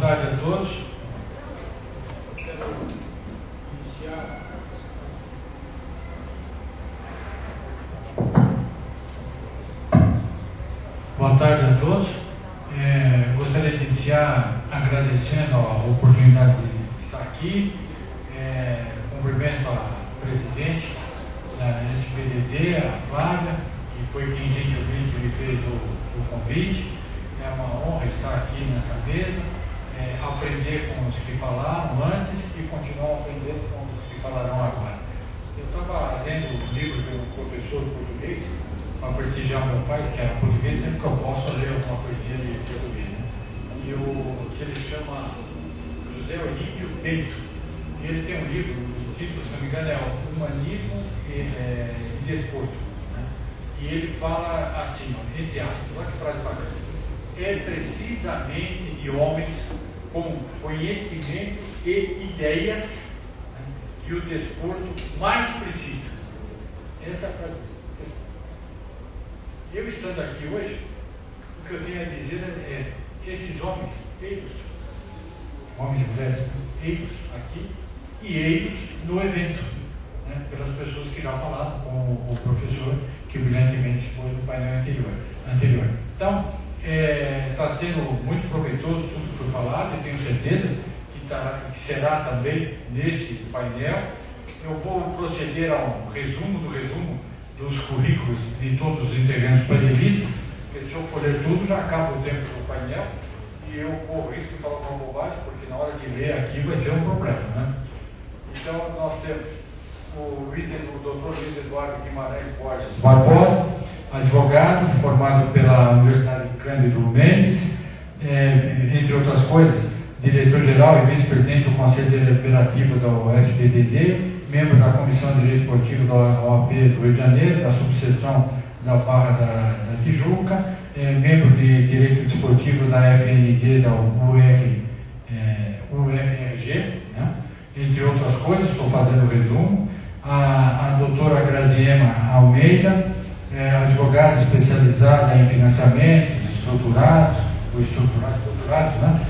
tarde a todos. Quero iniciar. Boa tarde a todos. Gostaria de iniciar agradecendo a oportunidade de estar aqui. Cumprimento a presidente da SBDD, a Flávia, que foi quem gentilmente me fez o convite. É uma honra estar aqui nessa mesa, aprender com os que falaram antes e continuar aprendendo com os que falarão agora. Eu estava lendo um livro do professor português, para prestigiar meu pai, que era português, sempre que eu posso ler alguma coisinha de português, né? E que ele chama José Olímpio Bento. E ele tem um livro, o título, se não me engano, é Humanismo e Desporto. Né? E ele fala assim, entre aspas, olha que frase bacana. É precisamente de homens com conhecimento e ideias, né, que o desporto mais precisa. Essa é a frase. Eu estando aqui hoje, o que eu tenho a dizer é esses homens, eles, homens e mulheres, eles aqui e eles no evento, né, pelas pessoas que já falaram, com o professor que brilhantemente expôs no painel anterior. Então, está sendo muito proveitoso tudo que foi falado, e tenho certeza que será também nesse painel. Eu vou proceder a um resumo dos currículos de todos os integrantes painelistas, porque se eu for ler tudo, já acaba o tempo do painel, e eu corro risco de falar uma bobagem, porque na hora de ler aqui vai ser um problema, né? Então, nós temos o Dr. Luiz Eduardo Guimarães Borges Barbosa, advogado, formado pela Universidade Cândido Mendes, entre outras coisas, diretor-geral e vice-presidente do Conselho Deliberativo da SBDD, membro da Comissão de Direito Esportivo da OAB do Rio de Janeiro, da subseção da Barra da Tijuca, membro de Direito Desportivo da FND, da UFRG, né? Entre outras coisas, estou fazendo o resumo. A doutora Graziema Almeida, advogada especializada em financiamentos estruturados, né?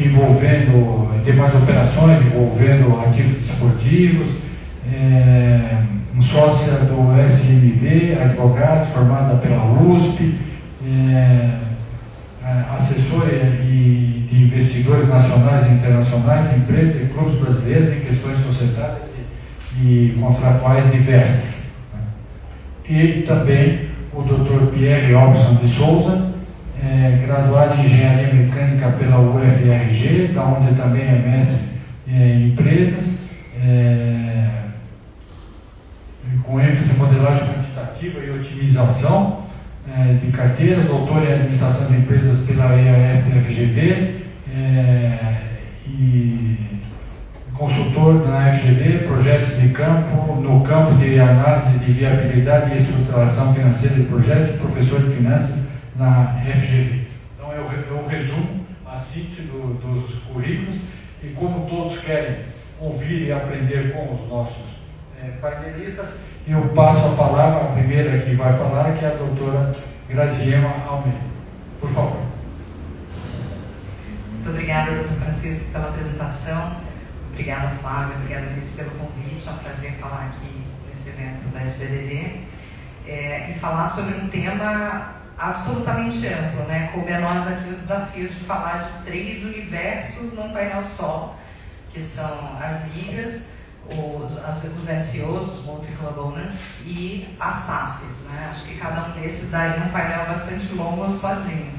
Envolvendo demais operações, envolvendo ativos desportivos, sócia do SMV, advogada formada pela USP, assessora de investidores nacionais e internacionais, empresas e clubes brasileiros em questões societárias e contratuais diversas. E também o Dr. Pierre Robson de Souza, graduado em Engenharia Mecânica pela UFRG, da onde também é mestre em empresas, com ênfase em modelagem quantitativa e otimização de carteiras, doutor em Administração de Empresas pela EASP-FGV, e consultor da FGV, projetos de campo, no campo de análise de viabilidade e estruturação financeira de projetos, e professor de finanças na FGV. Então é o resumo, a síntese dos currículos, e como todos querem ouvir e aprender com os nossos painelistas, eu passo a palavra, a primeira que vai falar, que é a doutora Graziema Almeida. Por favor. Muito obrigada, doutor Francisco, pela apresentação. Obrigada, Flávia. Obrigada, Luiz, pelo convite. É um prazer falar aqui nesse evento da SBDD e falar sobre um tema absolutamente amplo, né? Coube a nós aqui o desafio de falar de 3 universos num painel só, que são as ligas, os MCOs, os Multi-Club Owners, e as SAFs, né? Acho que cada um desses daria um painel bastante longo sozinho.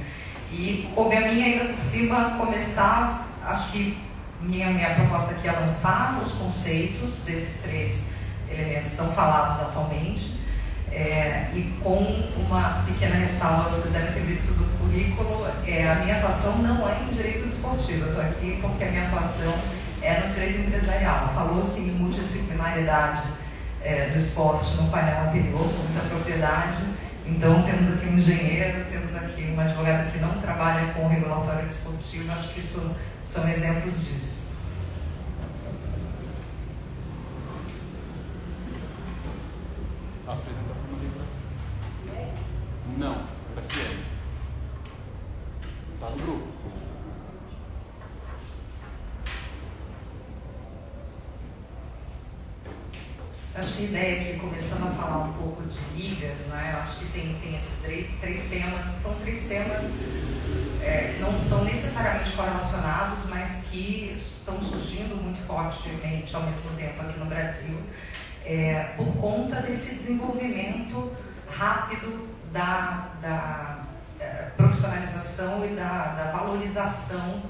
E coube a mim ainda por cima começar, acho que minha proposta aqui é lançar os conceitos desses 3 elementos tão falados atualmente, e com uma pequena ressalva, vocês devem ter visto do currículo, a minha atuação não é em direito desportivo, eu estou aqui porque a minha atuação é no direito empresarial. Falou-se em multidisciplinaridade do esporte no painel anterior, com muita propriedade. Então, temos aqui um engenheiro, temos aqui uma advogada que não trabalha com o regulatório desportivo. Acho que isso são exemplos disso. A apresentação não tem pra... Não, para Ciene. Tá no grupo. Acho que a ideia aqui, começando a falar um pouco de ligas, né, eu acho que tem esses três temas, que são três temas que não são necessariamente correlacionados, mas que estão surgindo muito fortemente ao mesmo tempo aqui no Brasil, por conta desse desenvolvimento rápido da profissionalização e da valorização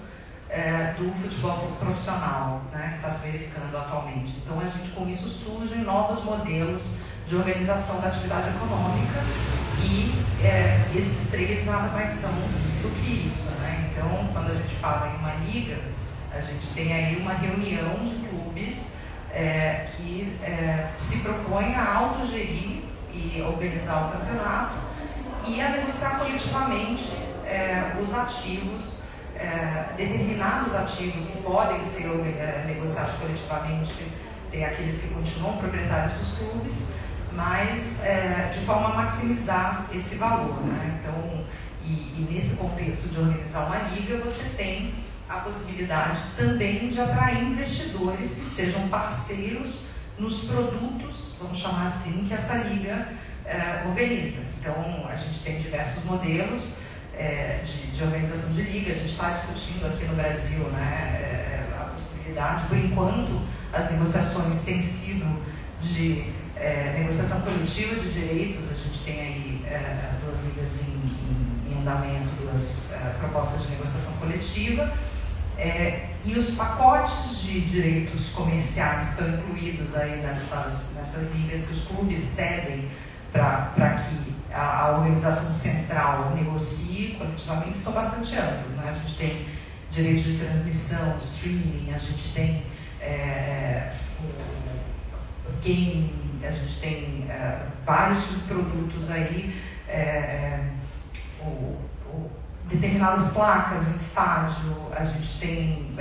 do futebol profissional, né, que está se verificando atualmente. Então, com isso surgem novos modelos de organização da atividade econômica e esses três nada mais são do que isso, né? Então, quando a gente fala em uma liga, a gente tem aí uma reunião de clubes que se propõe a autogerir e organizar o campeonato e a negociar coletivamente os ativos, determinados ativos que podem ser negociados coletivamente. Tem aqueles que continuam proprietários dos clubes, mas de forma a maximizar esse valor, né? Então, e nesse contexto de organizar uma liga, você tem a possibilidade também de atrair investidores que sejam parceiros nos produtos, vamos chamar assim, que essa liga organiza. Então, a gente tem diversos modelos de organização de liga. A gente está discutindo aqui no Brasil, né, a possibilidade, por enquanto, as negociações têm sido de negociação coletiva de direitos. A gente tem aí 2 ligas em andamento, 2 propostas de negociação coletiva, e os pacotes de direitos comerciais que estão incluídos aí nessas ligas que os clubes cedem para que a organização central negocie coletivamente são bastante amplos, né? A gente tem direitos de transmissão, streaming, a gente tem game, a gente tem vários subprodutos aí, determinadas placas em estádio, a gente tem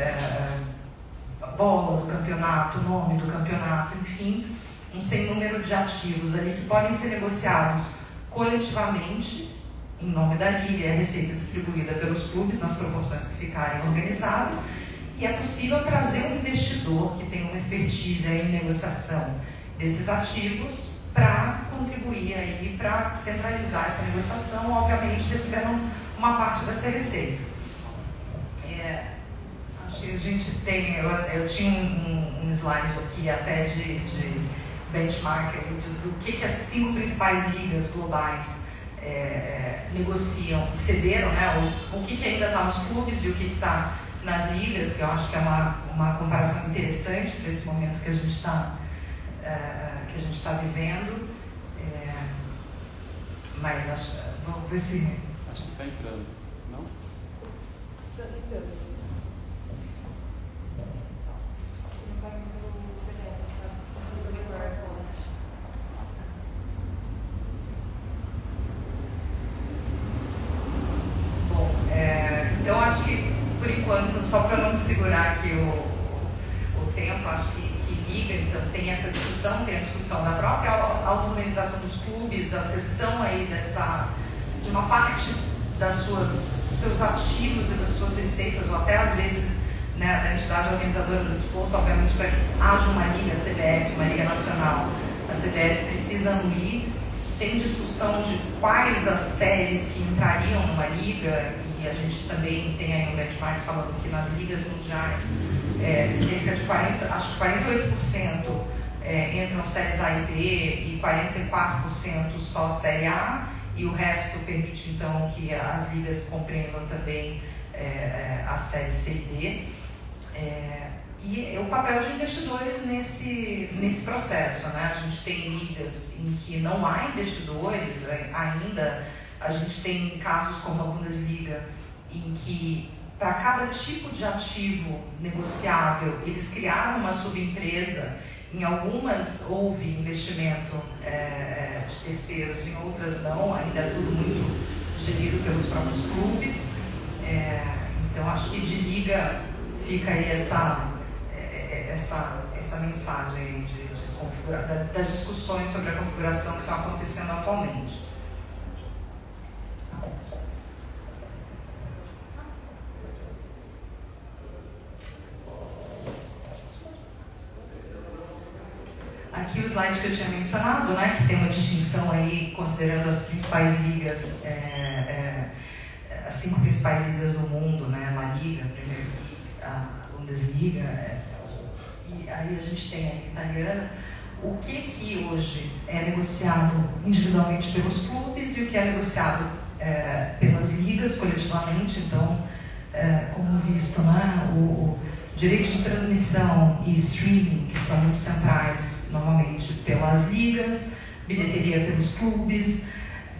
bola do campeonato, nome do campeonato, enfim, um sem número de ativos ali que podem ser negociados coletivamente em nome da liga, a receita distribuída pelos clubes nas proporções que ficarem organizadas, e é possível trazer um investidor que tem uma expertise em negociação desses ativos para contribuir aí para centralizar essa negociação, obviamente recebendo uma parte dessa receita. Acho que a gente tem, eu tinha um slide aqui até de benchmark aí, do que as 5 principais ligas globais negociam, cederam, né, o que ainda está nos clubes e o que está nas ligas, que eu acho que é uma comparação interessante para esse momento que a gente está vivendo. Mas vamos ver se... Acho que está entrando, não? Está entrando. Não vai no PDF, tá? Professor de PowerPoint. Bom, então acho que, por enquanto, só para não segurar aqui o tempo, acho que liga, então tem essa discussão, tem a discussão da própria auto-organização dos clubes, a cessão aí de uma parte dos seus ativos e das suas receitas, ou até às vezes, né, da entidade organizadora do desporto, obviamente para que haja uma liga, a CBF, uma liga nacional, a CBF precisa anuir. Tem discussão de quais as séries que entrariam numa liga, e a gente também tem aí um benchmark falando que nas ligas mundiais cerca de 48% entram séries A e B e 44% só série A, e o resto permite então que as ligas compreendam também a série C e D. E o papel de investidores nesse processo, né? A gente tem ligas em que não há investidores ainda. A gente tem casos como a Bundesliga, em que para cada tipo de ativo negociável eles criaram uma subempresa. Em algumas houve investimento de terceiros, em outras não, ainda é tudo muito gerido pelos próprios clubes. Então acho que de liga fica aí essa mensagem aí das discussões sobre a configuração que estão acontecendo atualmente. Aqui slide que eu tinha mencionado, né, que tem uma distinção aí, considerando as principais ligas, as 5 principais ligas do mundo, né, La Liga, Premier League, a Bundesliga, e aí a gente tem a liga italiana. O que hoje é negociado individualmente pelos clubes e o que é negociado pelas ligas coletivamente. Então, como visto, né, o direito de transmissão e streaming, que são muito centrais normalmente pelas ligas, bilheteria pelos clubes,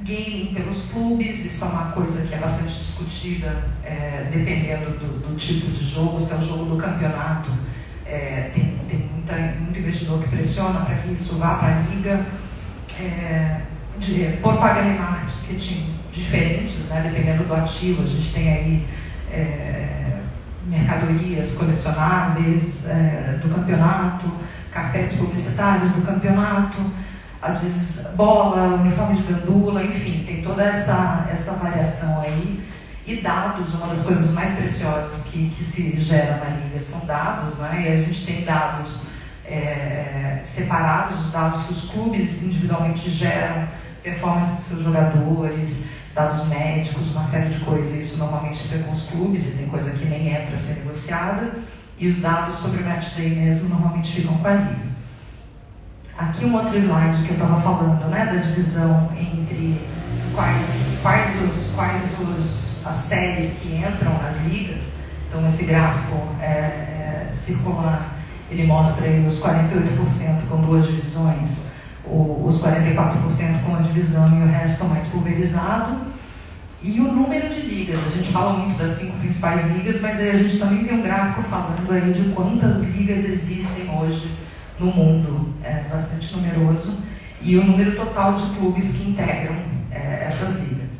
gaming pelos clubes. Isso é uma coisa que é bastante discutida, dependendo do tipo de jogo. Se é o jogo do campeonato, tem muito investidor que pressiona para que isso vá para a liga. Propaganda e marketing diferentes, né, dependendo do ativo. A gente tem aí mercadorias colecionáveis do campeonato, carpetes publicitários do campeonato, às vezes bola, uniforme de gandula, enfim, tem toda essa variação aí. E dados, uma das coisas mais preciosas que se gera na liga são dados, né? E a gente tem dados separados, os dados que os clubes individualmente geram, performance dos seus jogadores, dados médicos, uma série de coisas. Isso normalmente fica com os clubes e tem coisa que nem é para ser negociada. E os dados sobre o match day mesmo normalmente ficam com a liga. Aqui um outro slide que eu estava falando, né, da divisão entre as séries que entram nas ligas. Então esse gráfico circular, ele mostra aí os 48% com 2 divisões, os 44% com a divisão e o resto mais pulverizado. E o número de ligas, a gente fala muito das 5 principais ligas, mas aí a gente também tem um gráfico falando aí de quantas ligas existem hoje no mundo, bastante numeroso, e o número total de clubes que integram essas ligas.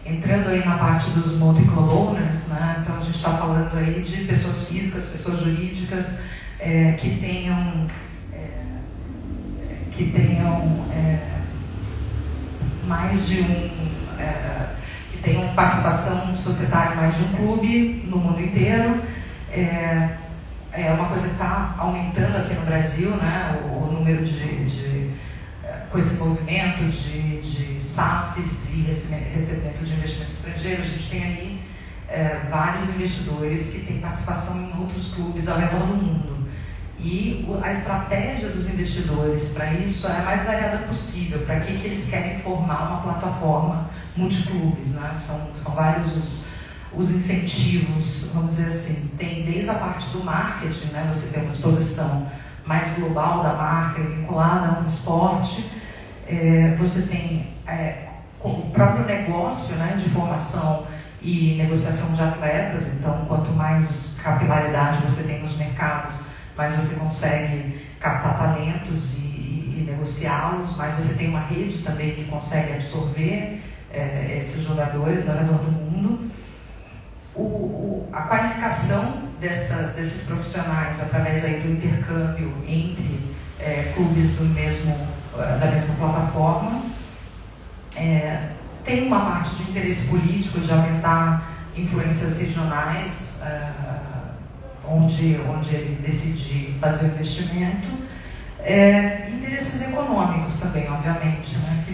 Entrando aí na parte dos multi-club owners, né, então a gente está falando aí de pessoas físicas, pessoas jurídicas que tenham mais de que tenham participação societária em mais de um clube no mundo inteiro. É uma coisa que está aumentando aqui no Brasil, né, o número com esse movimento de SAFs e recebimento de investimento estrangeiro. A gente tem aí vários investidores que têm participação em outros clubes ao redor do mundo. E a estratégia dos investidores para isso é a mais variada possível. Para que eles querem formar uma plataforma multiclubes, né? São vários os incentivos, vamos dizer assim. Tem desde a parte do marketing, né? Você tem uma exposição mais global da marca vinculada a um esporte. Você tem o próprio negócio, né, de formação e negociação de atletas. Então, quanto mais capilaridade você tem nos mercados, mais você consegue captar talentos e negociá-los, mais você tem uma rede também que consegue absorver esses jogadores ao redor do mundo. A qualificação desses profissionais através aí do intercâmbio entre clubes da mesma plataforma. Tem uma parte de interesse político, de aumentar influências regionais, onde ele decidir fazer o investimento. Interesses econômicos também, obviamente, né, que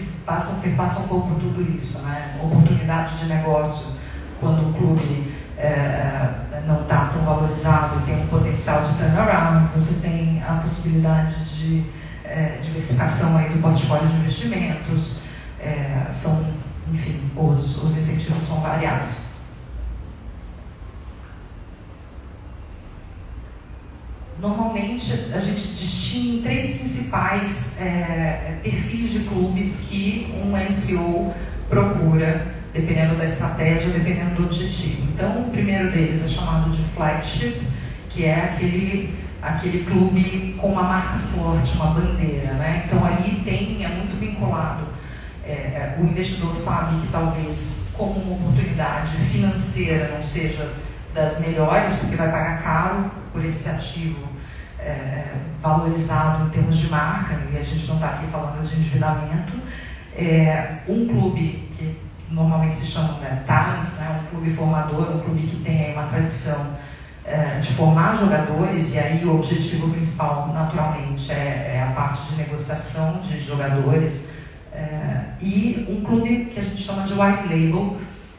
perpassam um pouco por tudo isso, né? Oportunidade de negócio, quando o clube não está tão valorizado e tem um potencial de turnaround, você tem a possibilidade de diversificação aí do portfólio de investimentos. Enfim, os incentivos são variados. Normalmente, a gente distingue 3 principais perfis de clubes que um MCO procura, dependendo da estratégia, dependendo do objetivo. Então, o primeiro deles é chamado de flagship, que é aquele clube com uma marca forte, uma bandeira, né? Então, ali é muito vinculado. O investidor sabe que talvez, como uma oportunidade financeira, não seja das melhores, porque vai pagar caro por esse ativo valorizado em termos de marca, e a gente não está aqui falando de endividamento. Um clube que normalmente se chama talent, né, um clube formador, um clube que tem aí uma tradição de formar jogadores, e aí o objetivo principal, naturalmente, é a parte de negociação de jogadores, e um clube que a gente chama de White Label,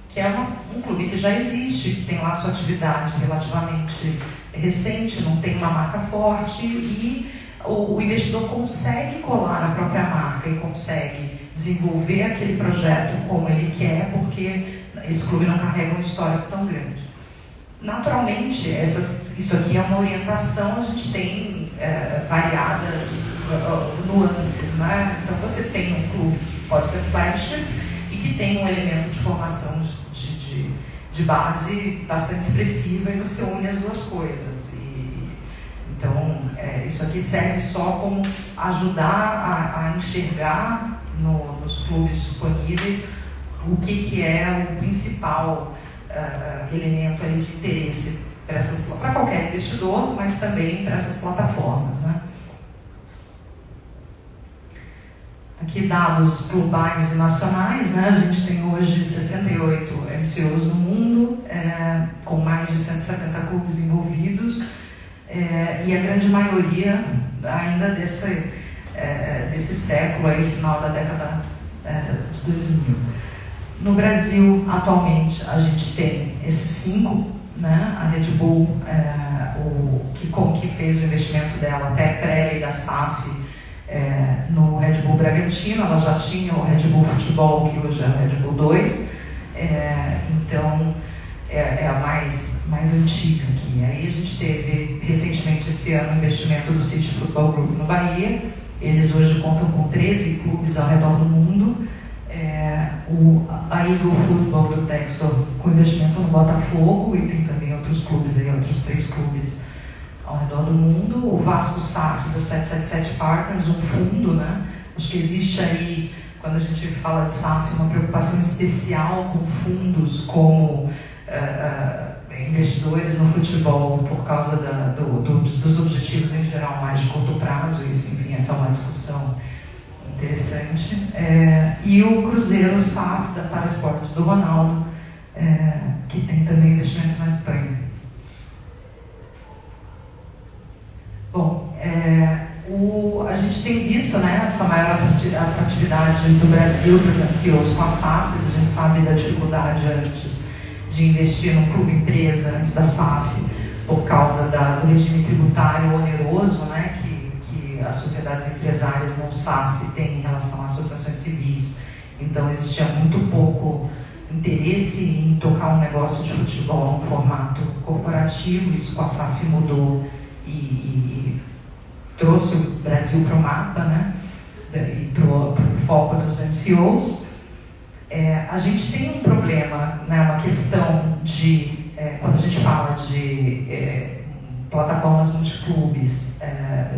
que é um clube que já existe, que tem lá sua atividade relativamente recente, não tem uma marca forte, e o investidor consegue colar a própria marca e consegue desenvolver aquele projeto como ele quer, porque esse clube não carrega uma história tão grande. Naturalmente, isso aqui é uma orientação, a gente tem variadas nuances, né? Então você tem um clube que pode ser flagship e que tem um elemento de formação de base bastante expressiva, e você une as duas coisas. Então, isso aqui serve só como ajudar a enxergar nos clubes disponíveis o que é o principal elemento ali de interesse para qualquer investidor, mas também para essas plataformas, né? Aqui dados globais e nacionais, né? A gente tem hoje 68 MCOs no mundo, com mais de 170 clubes envolvidos, e a grande maioria ainda desse século, aí, final da década de 2000. No Brasil, atualmente, a gente tem esses 5, né? A Red Bull, que fez o investimento dela até pré-lei da SAF, no Red Bull Bragantino. Ela já tinha o Red Bull Futebol, que hoje é o Red Bull 2, então é a mais antiga aqui. Aí a gente teve recentemente esse ano o investimento do City Football Group no Bahia. Eles hoje contam com 13 clubes ao redor do mundo. A Eagle Football do Texas com investimento no Botafogo, e tem também outros clubes aí, outros 3 clubes ao redor do mundo. O Vasco SAF do 777 Partners, um fundo, né? Acho que existe aí, quando a gente fala de SAF, uma preocupação especial com fundos como investidores no futebol, por causa dos objetivos em geral mais de curto prazo. Isso, enfim, essa é uma discussão interessante. E o Cruzeiro SAF da Tara Esportes do Ronaldo, que tem também investimento na Espanha. Bom, a gente tem visto, né, essa maior atratividade do Brasil para os MCOs com as SAFs. A gente sabe da dificuldade antes de investir num clube empresa, antes da SAF, por causa do regime tributário oneroso, né, que as sociedades empresárias não SAF têm em relação às associações civis. Então existia muito pouco interesse em tocar um negócio de futebol no formato corporativo. Isso com a SAF mudou e trouxe o Brasil para o mapa, né, e para o foco dos MCOs. A gente tem um problema, né, uma questão de, quando a gente fala de plataformas multiclubes,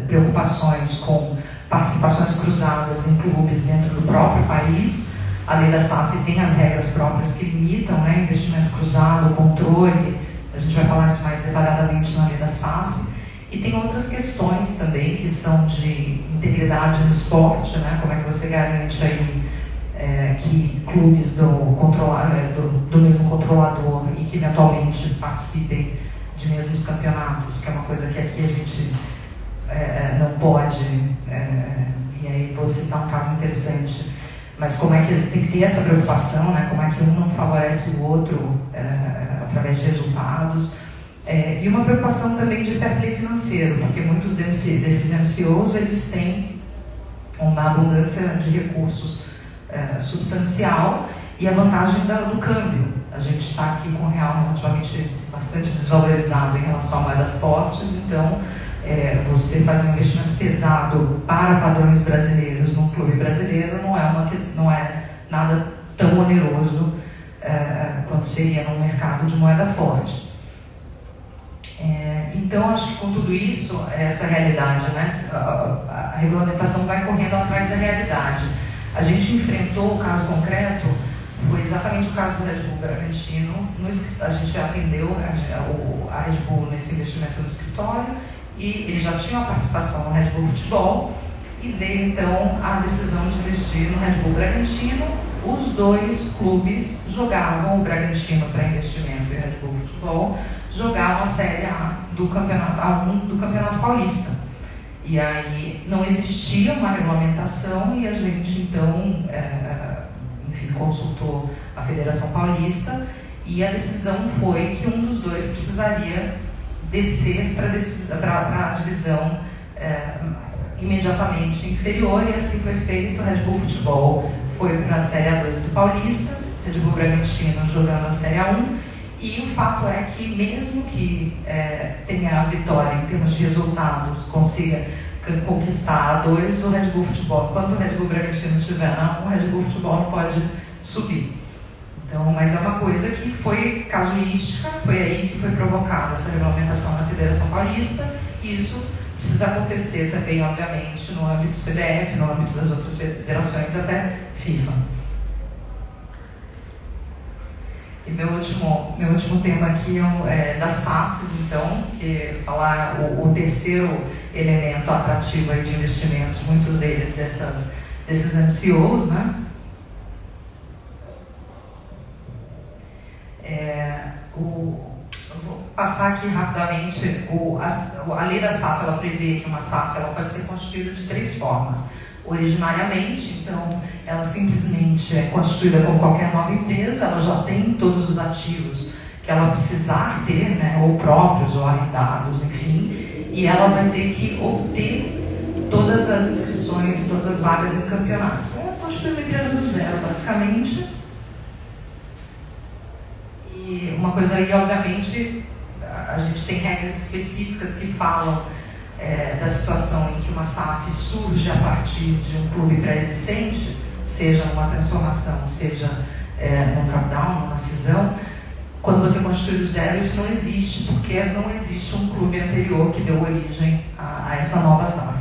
preocupações com participações cruzadas em clubes dentro do próprio país. A lei da SAF tem as regras próprias que limitam, né, investimento cruzado, controle. A gente vai falar isso mais detalhadamente na lei da SAF. E tem outras questões também que são de integridade no esporte, né? Como é que você garante aí que clubes do mesmo controlador e que eventualmente participem de mesmos campeonatos, que é uma coisa que aqui a gente não pode, e aí vou citar um caso interessante, mas como é que tem que ter essa preocupação, né? Como é que um não favorece o outro através de resultados. E uma preocupação também de fair play financeiro, porque muitos desses MCOs, eles têm uma abundância de recursos substancial, e a vantagem do câmbio. A gente está aqui com o real relativamente bastante desvalorizado em relação a moedas fortes, então você fazer um investimento pesado para padrões brasileiros num clube brasileiro não é nada tão oneroso quanto seria num mercado de moeda forte. Então, acho que com tudo isso, essa realidade, né, a regulamentação vai correndo atrás da realidade. A gente enfrentou o caso concreto, foi exatamente o caso do Red Bull Bragantino. A gente atendeu a Red Bull nesse investimento no escritório, e ele já tinha uma participação no Red Bull Futebol, e veio então a decisão de investir no Red Bull Bragantino. os dois clubes jogavam, o Bragantino para investimento e o Red Bull Futebol, jogavam a Série A do Campeonato A1 do Campeonato Paulista. E aí não existia uma regulamentação e a gente então, enfim, consultou a Federação Paulista e a decisão foi que um dos dois precisaria descer para a divisão imediatamente inferior, e assim foi feito. O Red Bull Futebol foi para a Série A2 do Paulista, Red Bull Bragantino jogando a Série A1, e o fato é que mesmo que tenha a vitória em termos de resultado, consiga conquistar a A2, o Red Bull Futebol, enquanto o Red Bull Bragantino estiver na A1, o Red Bull Futebol não pode subir. Então, mas é uma coisa que foi casuística, foi aí que foi provocada essa regulamentação na Federação Paulista, e isso precisa acontecer também, obviamente, no âmbito CBF, no âmbito das outras federações, até FIFA. E meu último tema aqui é das SAFs, então, que falar o terceiro elemento atrativo aí de investimentos, muitos deles desses MCOs, né? Eu vou passar aqui rapidamente. A lei da SAF, ela prevê que uma SAF ela pode ser constituída de 3 formas. Originariamente, então, ela simplesmente é constituída como qualquer nova empresa, ela já tem todos os ativos que ela precisar ter, né, ou próprios, ou arrendados, enfim, e ela vai ter que obter todas as inscrições, todas as vagas em campeonatos. É constituir uma empresa do zero, basicamente. E uma coisa aí, obviamente, a gente tem regras específicas que falam da situação em que uma SAF surge a partir de um clube pré-existente, seja numa transformação, seja num drop-down, numa cisão. Quando você constitui do zero, isso não existe, porque não existe um clube anterior que deu origem a essa nova SAF.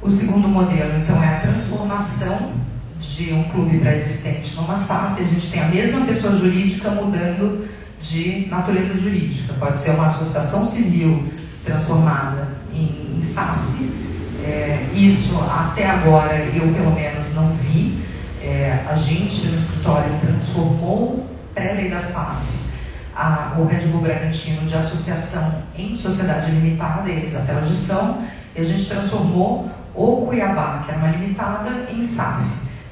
O segundo modelo, então, é a transformação de um clube pré-existente numa SAF. A gente tem a mesma pessoa jurídica mudando de natureza jurídica. Pode ser uma associação civil transformada em SAF. Isso, até agora, eu pelo menos não vi. A gente, no escritório, transformou, pré-lei da SAF, o Red Bull Bragantino de associação em sociedade limitada, eles até hoje são, e a gente transformou o Cuiabá, que era uma limitada, em SAF.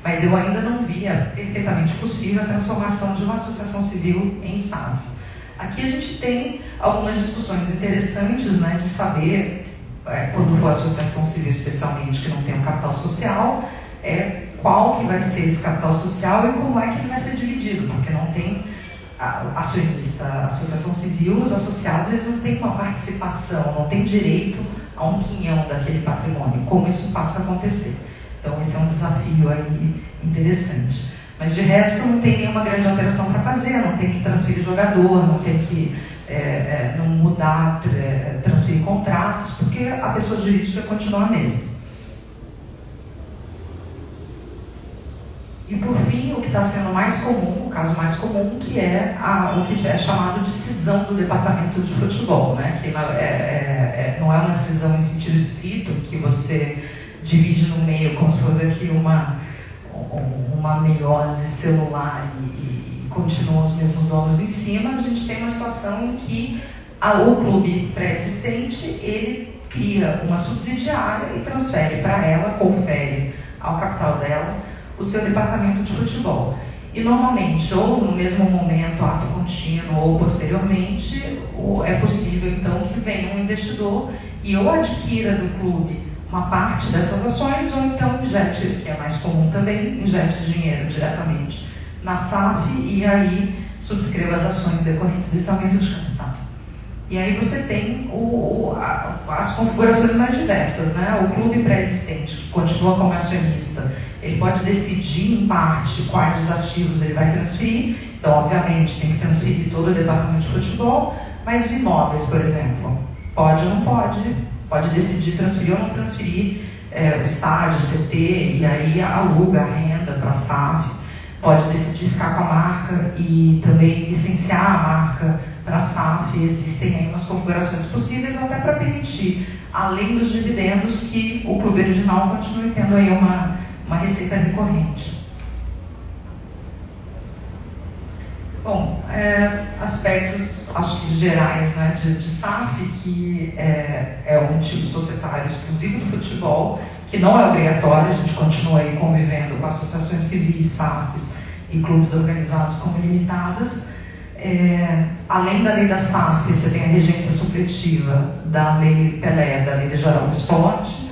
Mas eu ainda não via perfeitamente possível a transformação de uma associação civil em SAF. Aqui a gente tem algumas discussões interessantes, né, de saber, quando for associação civil especialmente, que não tem um capital social, qual que vai ser esse capital social e como é que ele vai ser dividido, porque não tem acionista, associação civil, os associados eles não têm uma participação, não têm direito a um quinhão daquele patrimônio, como isso passa a acontecer. Então esse é um desafio aí interessante. Mas de resto não tem nenhuma grande alteração para fazer, não tem que transferir jogador, não tem que não mudar, transferir contratos, porque a pessoa jurídica continua a mesma. E por fim, o que está sendo mais comum, o caso mais comum, que é o que é chamado de cisão do departamento de futebol, né? Que não é uma cisão em sentido estrito, que você divide no meio como se fosse aqui uma meiose celular e continuam os mesmos donos em cima. A gente tem uma situação em que o clube pré-existente, ele cria uma subsidiária e transfere para ela, confere ao capital dela, o seu departamento de futebol. E normalmente, ou no mesmo momento, ato contínuo, ou posteriormente, é possível então que venha um investidor e ou adquira do clube uma parte dessas ações, ou então injete, que é mais comum também, injete dinheiro diretamente na SAF e aí subscreva as ações decorrentes desse aumento de capital. E aí você tem as configurações mais diversas, né? O clube pré-existente, que continua como acionista, ele pode decidir em parte quais os ativos ele vai transferir. Então, obviamente, tem que transferir todo o departamento de futebol, mas os imóveis, por exemplo, pode ou não pode, pode decidir transferir ou não transferir o estádio, o CT, e aí aluga a renda para a SAF, pode decidir ficar com a marca e também licenciar a marca para a SAF. Existem aí umas configurações possíveis até para permitir, além dos dividendos, que o clube original continue tendo aí uma uma receita recorrente. Bom, aspectos, acho que gerais, né, de SAF, que é um tipo societário exclusivo do futebol, que não é obrigatório, a gente continua aí convivendo com associações civis, SAFs e clubes organizados como limitadas. Além da lei da SAF, você tem a regência supletiva da lei Pelé, da lei geral do esporte,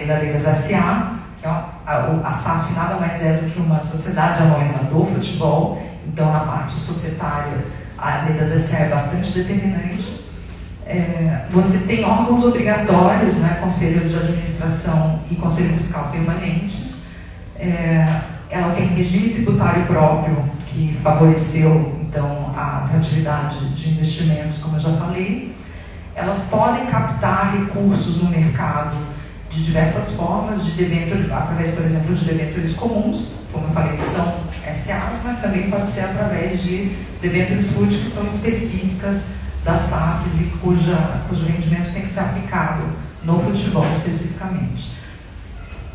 da lei das SA, que a SAF nada mais é do que uma sociedade anônima do futebol. Então, na parte societária, a lei das SA é bastante determinante. Você tem órgãos obrigatórios, né, Conselho de Administração e Conselho Fiscal permanentes. Ela tem regime tributário próprio, que favoreceu, então, a atratividade de investimentos, como eu já falei. Elas podem captar recursos no mercado de diversas formas, através, por exemplo, de debêntures comuns, como eu falei, são SAs, mas também pode ser através de debêntures FUT, que são específicas das SAFs e cujo rendimento tem que ser aplicado no futebol especificamente.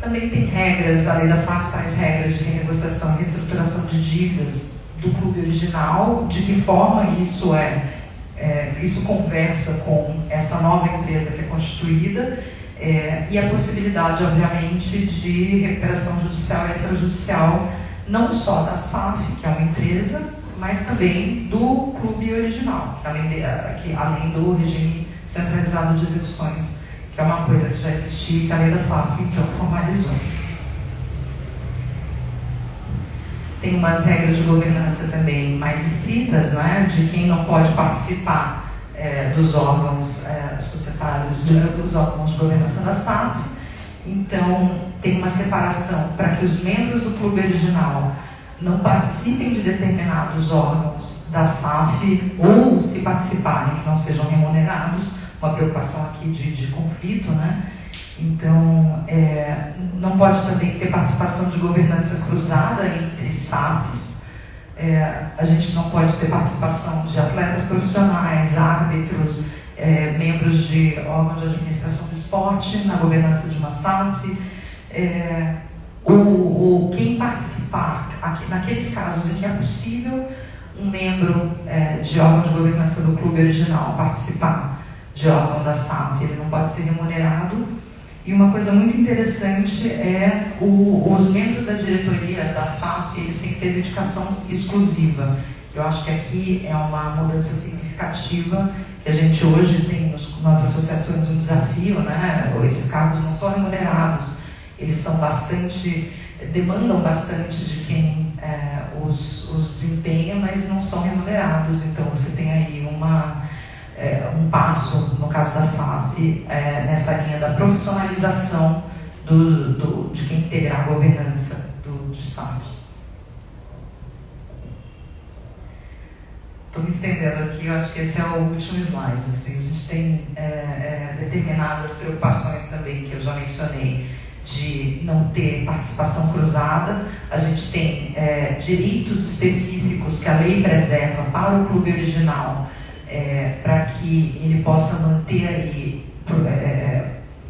Também tem regras, a lei da SAF traz regras de renegociação e reestruturação de dívidas do clube original, de que forma isso isso conversa com essa nova empresa que é constituída, e a possibilidade, obviamente, de recuperação judicial e extrajudicial, não só da SAF, que é uma empresa, mas também do clube original, que além do regime centralizado de execuções, que é uma coisa que já existia e que a lei da SAF então formalizou. Tem umas regras de governança também mais estritas, né, de quem não pode participar dos órgãos societários, dos órgãos de governança da SAF. Então, tem uma separação para que os membros do clube original não participem de determinados órgãos da SAF, ou, se participarem, que não sejam remunerados, uma preocupação aqui de conflito, né? Então, não pode também ter participação de governança cruzada entre SAFs. A gente não pode ter participação de atletas profissionais, árbitros, membros de órgãos de administração do esporte na governança de uma SAF. Quem participar, naqueles casos em que é possível um membro de órgão de governança do clube original participar de órgão da SAF, ele não pode ser remunerado. E uma coisa muito interessante os membros da diretoria da SAF, eles têm que ter dedicação exclusiva. Eu acho que aqui é uma mudança significativa, que a gente hoje tem nas associações um desafio, né? Esses cargos não são remunerados, eles demandam bastante de quem os desempenha, mas não são remunerados. Então você tem aí um passo, no caso da SAF, nessa linha da profissionalização de quem integrar a governança de SAFs. Estou me estendendo aqui, eu acho que esse é o último slide. Assim, a gente tem determinadas preocupações também, que eu já mencionei, de não ter participação cruzada. A gente tem direitos específicos que a lei preserva para o clube original, para que ele possa manter aí,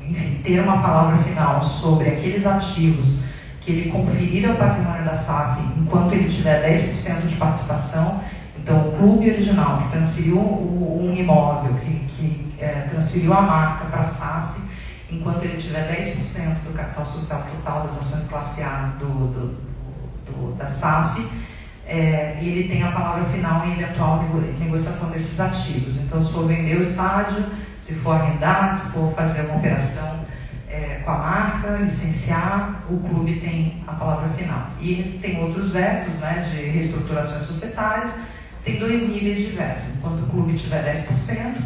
enfim, ter uma palavra final sobre aqueles ativos que ele conferir ao patrimônio da SAF enquanto ele tiver 10% de participação. Então, o clube original que transferiu um imóvel, que transferiu a marca para a SAF, enquanto ele tiver 10% do capital social total das ações classe A da SAF, ele tem a palavra final em eventual negociação desses ativos. Então, se for vender o estádio, se for arrendar, se for fazer uma operação com a marca, licenciar, o clube tem a palavra final. E tem outros vetos, né, de reestruturações societárias. Tem 2 níveis de veto, enquanto o clube tiver 10%,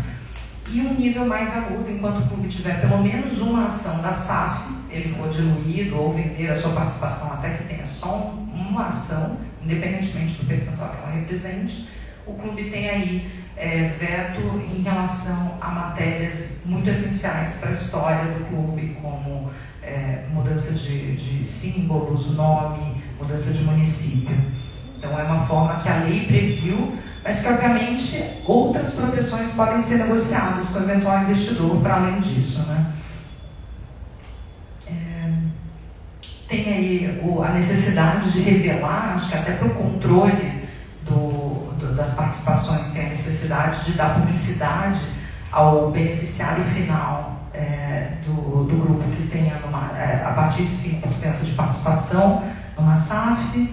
e um nível mais agudo, enquanto o clube tiver pelo menos uma ação da SAF, ele for diluído ou vender a sua participação até que tenha só uma ação, independentemente do percentual que ela represente, o clube tem aí veto em relação a matérias muito essenciais para a história do clube, como mudança de símbolos, nome, mudança de município. Então, é uma forma que a lei previu, mas que, obviamente, outras proteções podem ser negociadas com o eventual investidor para além disso, né? tem aí a necessidade de revelar, acho que até para o controle das participações, tem a necessidade de dar publicidade ao beneficiário final do grupo que tenha a partir de 5% de participação numa SAF.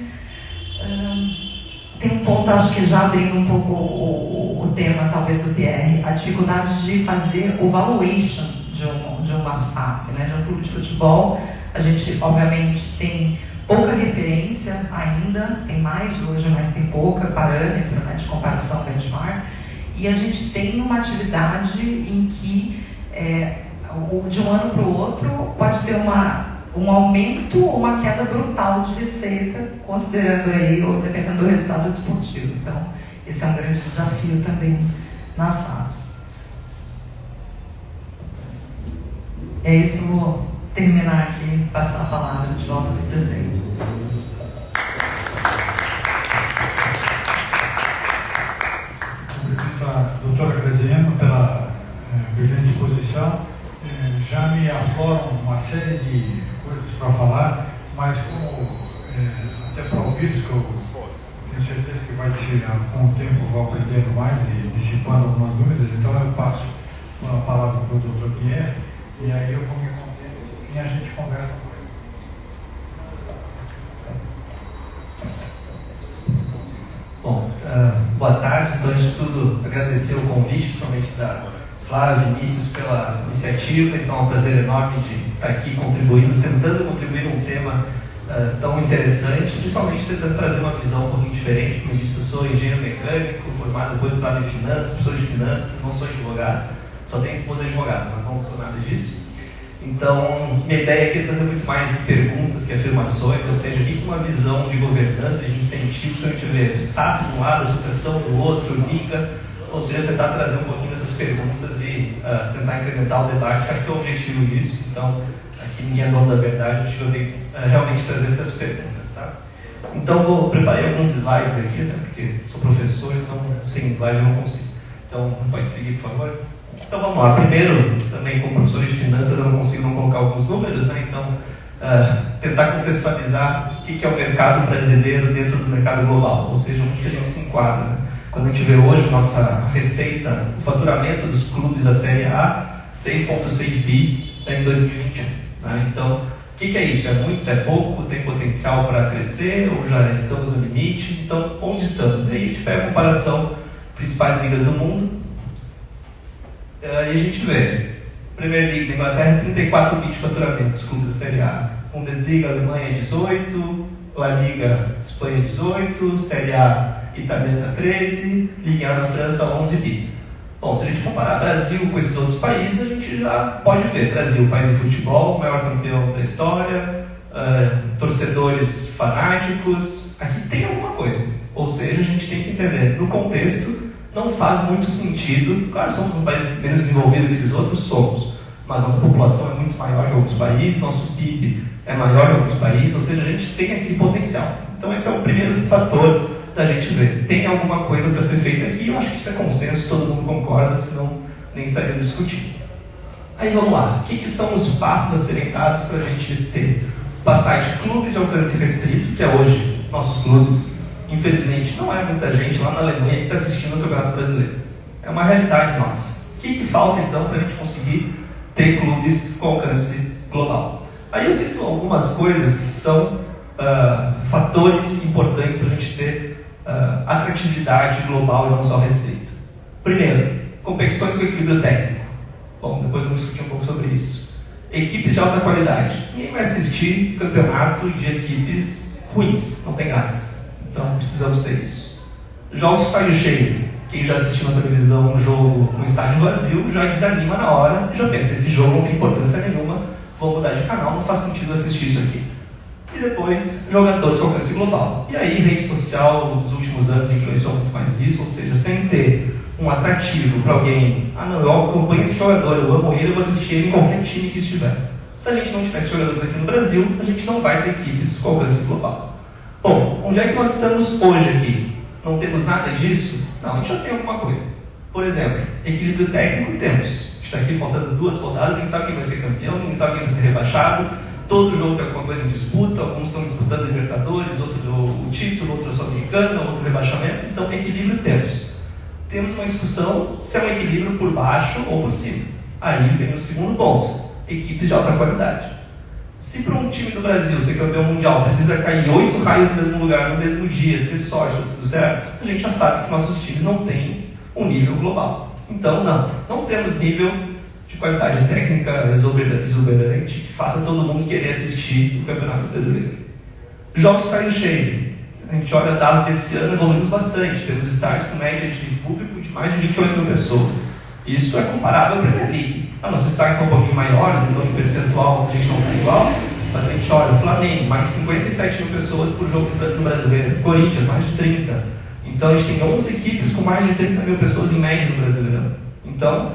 Tem um ponto, acho que já abrindo um pouco o tema, talvez, do Pierre, a dificuldade de fazer o valuation de uma SAF, né, de um clube de futebol. A gente, obviamente, tem pouca referência ainda, tem mais hoje, mas tem pouca parâmetro, né, de comparação benchmark. E a gente tem uma atividade em que, de um ano para o outro, pode ter um aumento ou uma queda brutal de receita, considerando aí, ou dependendo do resultado desportivo. Então, esse é um grande desafio também nas SAFs. É isso, vou terminar aqui e passar a palavra de volta para o presidente. Doutora Graziano, pela brilhante exposição. Já me afloram uma série de coisas para falar, mas até para ouvi-los, que eu tenho certeza que vai ser, com o tempo, vou aprendendo mais e dissipando algumas dúvidas, então eu passo a palavra para o doutor Pierre, e aí eu vou me conter e a gente conversa com ele. Bom, boa tarde. Então, antes de tudo, agradecer o convite, principalmente da Flávia e Vinícius pela iniciativa. Então, é um prazer enorme de estar aqui contribuindo, tentando contribuir num tema tão interessante, principalmente tentando trazer uma visão um pouquinho diferente. Como eu disse, eu sou engenheiro mecânico, formado depois usado em finanças, professor de finanças, não sou advogado, só tenho esposa advogada, mas não sou nada disso. Então, minha ideia aqui é trazer muito mais perguntas que afirmações, ou seja, aqui com uma visão de governança, de incentivos, que a gente vê SAF de um lado, associação do outro, liga, ou seja, tentar trazer um pouquinho dessas perguntas e tentar incrementar o debate, acho que é o objetivo disso. Então, aqui ninguém é dono da verdade, acho que eu tenho que realmente trazer essas perguntas, tá? Então, preparei alguns slides aqui, né, porque sou professor, então sem slide eu não consigo. Então, pode seguir, por favor. Então vamos lá, primeiro, também como professor de finanças eu não consigo não colocar alguns números, né? Então tentar contextualizar o que é o mercado brasileiro dentro do mercado global, ou seja, onde a gente se enquadra, né? Quando a gente vê hoje nossa receita, o faturamento dos clubes da Série A, 6,6 bi em 2021, né? Então, o que é isso? É muito? É pouco? Tem potencial para crescer? Ou já estamos no limite? Então, onde estamos? Aí a gente pega a comparação principais ligas do mundo, e a gente vê, Premier League da Inglaterra, 34 bi de faturamento, os clubes da Série A. Bundesliga, Alemanha, 18, La Liga, Espanha, 18, Série A italiana, 13, Ligue 1 na França, 11 bi. Bom, se a gente comparar Brasil com esses outros países, a gente já pode ver, Brasil, país de futebol, maior campeão da história, torcedores fanáticos, aqui tem alguma coisa. Ou seja, a gente tem que entender, no contexto, não faz muito sentido. Claro, somos um país menos desenvolvido que esses outros, somos, mas nossa população é muito maior que alguns países, nosso PIB é maior que alguns países, ou seja, a gente tem aqui potencial. Então esse é o primeiro fator da gente ver. Tem alguma coisa para ser feita aqui, eu acho que isso é consenso, todo mundo concorda, senão nem estaríamos discutindo. Aí vamos lá, o que são os passos a serem dados para a gente ter? Passar de clubes de alcance restrito, que é hoje nossos clubes. Infelizmente, não é muita gente lá na Alemanha que está assistindo o Campeonato Brasileiro. É uma realidade nossa. O que falta, então, para a gente conseguir ter clubes com alcance global? Aí eu cito algumas coisas que são fatores importantes para a gente ter atratividade global e não só restrita. Primeiro, competições com equilíbrio técnico. Bom, depois vamos discutir um pouco sobre isso. Equipes de alta qualidade. Ninguém vai assistir campeonato de equipes ruins. Não tem graça. Então precisamos ter isso. Jogos de estádio cheio. Quem já assistiu na televisão um jogo com estádio vazio já desanima na hora e já pensa, esse jogo não tem importância nenhuma, vou mudar de canal, não faz sentido assistir isso aqui. E depois, jogadores com alcance global. E aí, rede social nos últimos anos influenciou muito mais isso, ou seja, sem ter um atrativo para alguém, não, eu acompanho esse jogador, eu amo ele, eu vou assistir ele em qualquer time que estiver. Se a gente não tivesse jogadores aqui no Brasil, a gente não vai ter equipes com alcance global. Bom, onde é que nós estamos hoje aqui? Não temos nada disso? Não, a gente já tem alguma coisa. Por exemplo, equilíbrio técnico temos. A gente está aqui faltando 2 rodadas, ninguém sabe quem vai ser campeão, ninguém sabe quem vai ser rebaixado. todo jogo tem alguma coisa em disputa, alguns estão disputando Libertadores, outro o título, outro a Sul-Americana, outro rebaixamento, então equilíbrio temos. Temos uma discussão se é um equilíbrio por baixo ou por cima. Aí vem o segundo ponto, equipes de alta qualidade. Se para um time do Brasil ser campeão mundial precisa cair 8 raios no mesmo lugar, no mesmo dia, ter sorte, tudo certo, a gente já sabe que nossos times não têm um nível global. Então não temos nível de qualidade técnica exuberante que faça todo mundo querer assistir o Campeonato Brasileiro. Jogos caem cheio. A gente olha dados desse ano, evoluímos bastante. Temos estádios com média de público de mais de 28 mil pessoas. Isso é comparável à Premier League. Nossos estádios são um pouquinho maiores, então em percentual a gente não está igual. Mas a gente olha o Flamengo, mais de 57 mil pessoas por jogo no Brasileiro. Corinthians, mais de 30. Então a gente tem 11 equipes com mais de 30 mil pessoas em média no Brasileiro. Então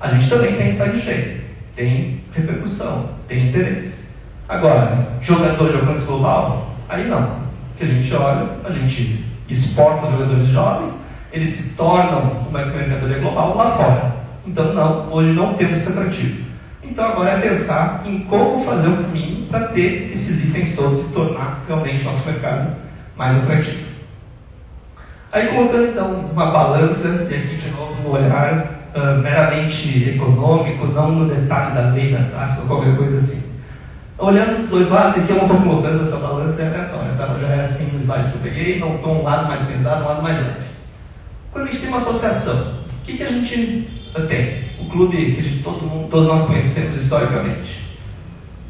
a gente também tem estádio cheio. Tem repercussão, tem interesse. Agora, jogador de alcance global, aí não. Que a gente olha, a gente exporta os jogadores jovens, eles se tornam uma mercadoria global lá fora. Então, não, hoje não temos esse atrativo. Então, agora é pensar em como fazer um caminho para ter esses itens todos e tornar realmente nosso mercado mais atrativo. Aí, colocando então uma balança, e aqui de novo um olhar meramente econômico, não no detalhe da lei da SAFs ou qualquer coisa assim. Olhando dos dois lados, aqui eu não estou colocando essa balança aleatória, tá? Já é assim no slide que eu peguei, não estou um lado mais pesado, um lado mais leve. Quando a gente tem uma associação, o que a gente tem? O clube que todos nós conhecemos historicamente.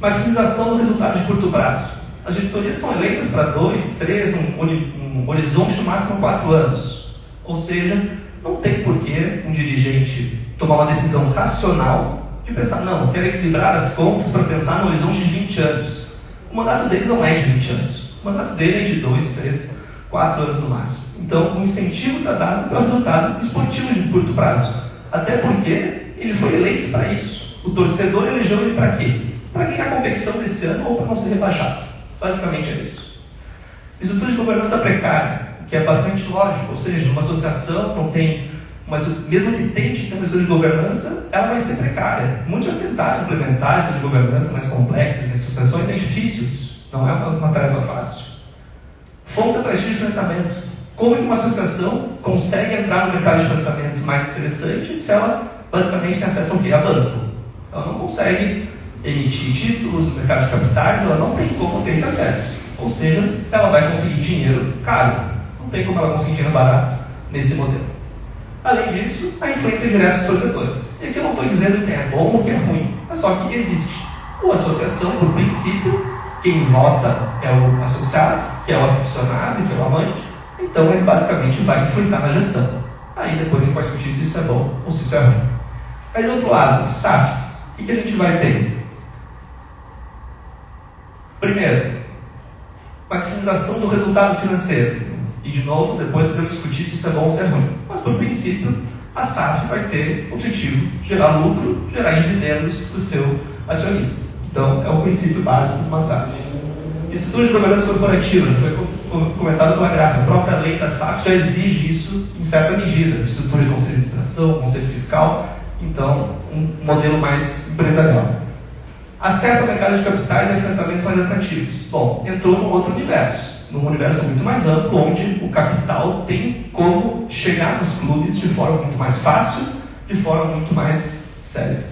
Maximização do resultado de curto prazo. As diretorias são eleitas para 2, 3, um horizonte no máximo 4 anos. Ou seja, não tem porquê um dirigente tomar uma decisão racional de pensar, não, eu quero equilibrar as contas para pensar no horizonte de 20 anos. O mandato dele não é de 20 anos. O mandato dele é de 2, 3, 4 anos no máximo. Então, o incentivo está dado para o resultado esportivo de curto prazo. Até porque ele foi eleito para isso. O torcedor elegeu ele para quê? Para ganhar a competição desse ano ou para não ser rebaixado. Basicamente é isso. Estrutura de governança precária, que é bastante lógico. Ou seja, uma associação não tem... Mas mesmo que tente ter uma estrutura de governança, ela vai ser precária. Muitos já tentaram implementar estruturas de governança mais complexas em associações, é difícil isso. Não é uma tarefa fácil. Fontes atrativas de financiamento. Como que uma associação consegue entrar no mercado de financiamento mais interessante se ela basicamente tem acesso ao quê? A banco. Ela não consegue emitir títulos no mercado de capitais, ela não tem como ter esse acesso. Ou seja, ela vai conseguir dinheiro caro. Não tem como ela conseguir dinheiro barato nesse modelo. Além disso, a influência direta dos torcedores. E aqui eu não estou dizendo que é bom ou que é ruim, é só que existe. A associação, por princípio, quem vota é o associado, que é o aficionado, que é o amante, então ele basicamente vai influenciar na gestão. Aí depois a gente pode discutir se isso é bom ou se isso é ruim. Aí do outro lado, SAFs. O que a gente vai ter? Primeiro, maximização do resultado financeiro. E de novo, depois podemos discutir se isso é bom ou se é ruim. Mas por princípio, a SAF vai ter o objetivo de gerar lucro, gerar dividendos para o seu acionista. Então, é o princípio básico de uma SAF. Estrutura de governança corporativa, foi comentado com a Graça. A própria lei da SAF já exige isso em certa medida. Estrutura de conselho de administração, conselho fiscal. Então, um modelo mais empresarial. Acesso ao mercado de capitais e financiamentos mais atrativos. Bom, entrou num outro universo. Num universo muito mais amplo, onde o capital tem como chegar nos clubes de forma muito mais fácil, de forma muito mais séria.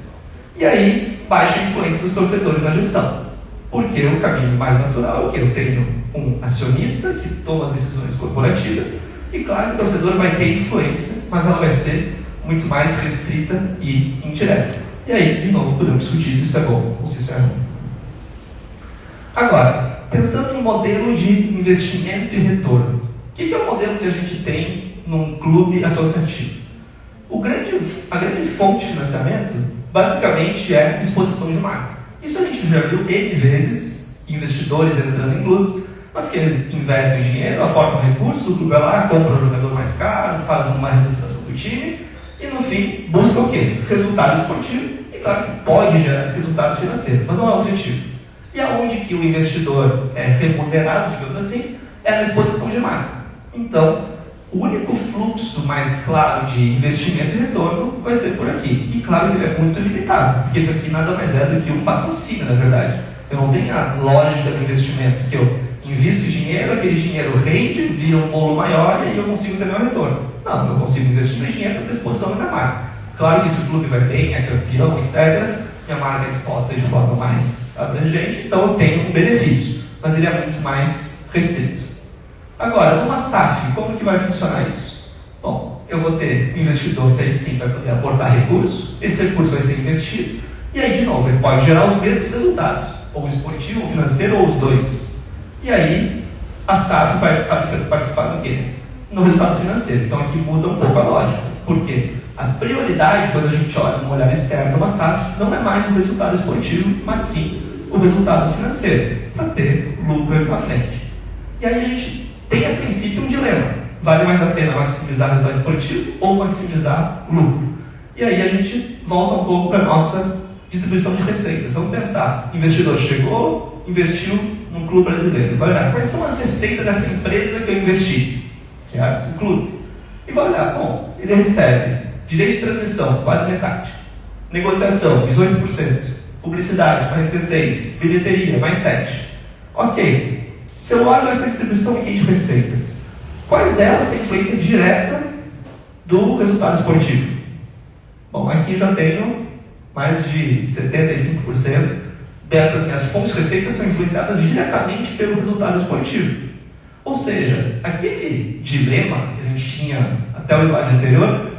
E aí, baixa a influência dos torcedores na gestão. Porque o caminho mais natural é que eu tenho um acionista que toma as decisões corporativas, e claro que o torcedor vai ter influência, mas ela vai ser muito mais restrita e indireta. E aí, de novo, podemos discutir se isso é bom ou se isso é ruim. Agora, pensando no modelo de investimento e retorno. O que é o modelo que a gente tem num clube associativo? A grande fonte de financiamento, basicamente, é exposição de marca. Isso a gente já viu N vezes, investidores entrando em clubes, mas que eles investem dinheiro, aportam recursos, o clube vai lá, compra o jogador mais caro, faz uma reestruturação do time, e no fim, busca o quê? Resultado esportivo, e claro que pode gerar resultado financeiro, mas não é o objetivo. E aonde que o investidor é remunerado, digamos assim, é na exposição de marca. Então, o único fluxo mais claro de investimento e retorno vai ser por aqui. E claro que ele é muito limitado, porque isso aqui nada mais é do que um patrocínio, na verdade. Eu não tenho a lógica do investimento, que eu invisto dinheiro, aquele dinheiro rende, vira um bolo maior e aí eu consigo ter meu retorno. Não, eu consigo investir meu dinheiro à disposição da minha marca. Claro que se o clube vai bem, é campeão, etc., minha marca é exposta de forma mais abrangente, então eu tenho um benefício, mas ele é muito mais restrito. Agora, numa SAF, como que vai funcionar isso? Bom, eu vou ter um investidor que aí sim vai poder aportar recursos, esse recurso vai ser investido, e aí, de novo, ele pode gerar os mesmos resultados, ou o esportivo, ou o financeiro, ou os dois. E aí, a SAF vai participar do quê? No resultado financeiro. Então aqui muda um pouco a lógica. Por quê? A prioridade, quando a gente olha no olhar externo de uma SAF, não é mais o resultado esportivo, mas sim o resultado financeiro, para ter lucro ali na frente. E aí a gente tem, a princípio, um dilema. Vale mais a pena maximizar o resultado esportivo ou maximizar o lucro? E aí a gente volta um pouco para a nossa distribuição de receitas. Vamos pensar, o investidor chegou, investiu num clube brasileiro. Vai olhar quais são as receitas dessa empresa que eu investi, que é o clube. E vai olhar, bom, ele recebe direito de transmissão, quase metade. Negociação, 18%. Publicidade, mais 16%. Bilheteria, mais 7%. Ok. Se eu olho essa distribuição aqui de receitas, quais delas têm influência direta do resultado esportivo? Bom, aqui já tenho mais de 75% dessas minhas fontes de receitas são influenciadas diretamente pelo resultado esportivo. Ou seja, aquele dilema que a gente tinha até o slide anterior,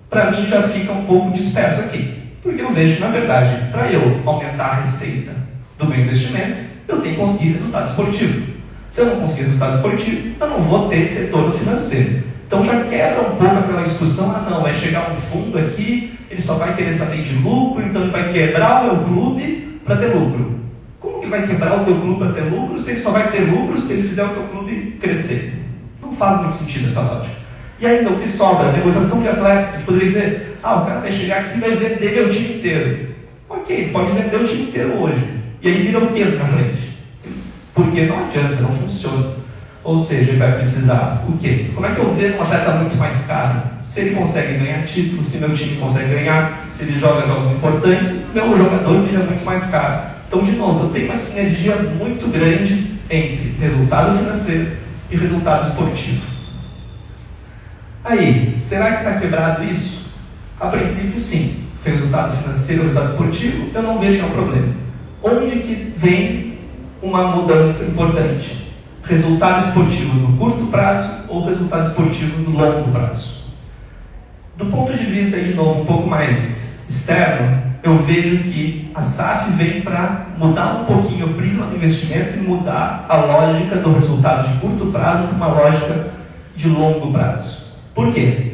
para mim já fica um pouco disperso aqui. Porque eu vejo que, na verdade, para eu aumentar a receita do meu investimento, eu tenho que conseguir resultado esportivo. Se eu não conseguir resultado esportivo, eu não vou ter retorno financeiro. Então já quebra um pouco aquela discussão, não, vai chegar um fundo aqui, ele só vai querer saber de lucro, então ele vai quebrar o meu clube para ter lucro. Como que vai quebrar o teu clube para ter lucro se ele só vai ter lucro se ele fizer o teu clube crescer? Não faz muito sentido essa lógica. E ainda o que sobra? Negociação de atletas. A gente poderia dizer, o cara vai chegar aqui e vai vender meu time inteiro. Ok, pode vender o time inteiro hoje. E aí vira o que na frente? Porque não adianta, não funciona. Ou seja, ele vai precisar o quê? Como é que eu vendo um atleta muito mais caro? Se ele consegue ganhar títulos, se meu time consegue ganhar, se ele joga jogos importantes, meu jogador vira muito mais caro. Então, de novo, eu tenho uma sinergia muito grande entre resultado financeiro e resultado esportivo. Aí, será que está quebrado isso? A princípio, sim. Resultado financeiro, resultado esportivo, eu não vejo nenhum problema. Onde que vem uma mudança importante? Resultado esportivo no curto prazo ou resultado esportivo no longo prazo? Do ponto de vista, aí, de novo, um pouco mais externo, eu vejo que a SAF vem para mudar um pouquinho o prisma do investimento e mudar a lógica do resultado de curto prazo para uma lógica de longo prazo. Por quê?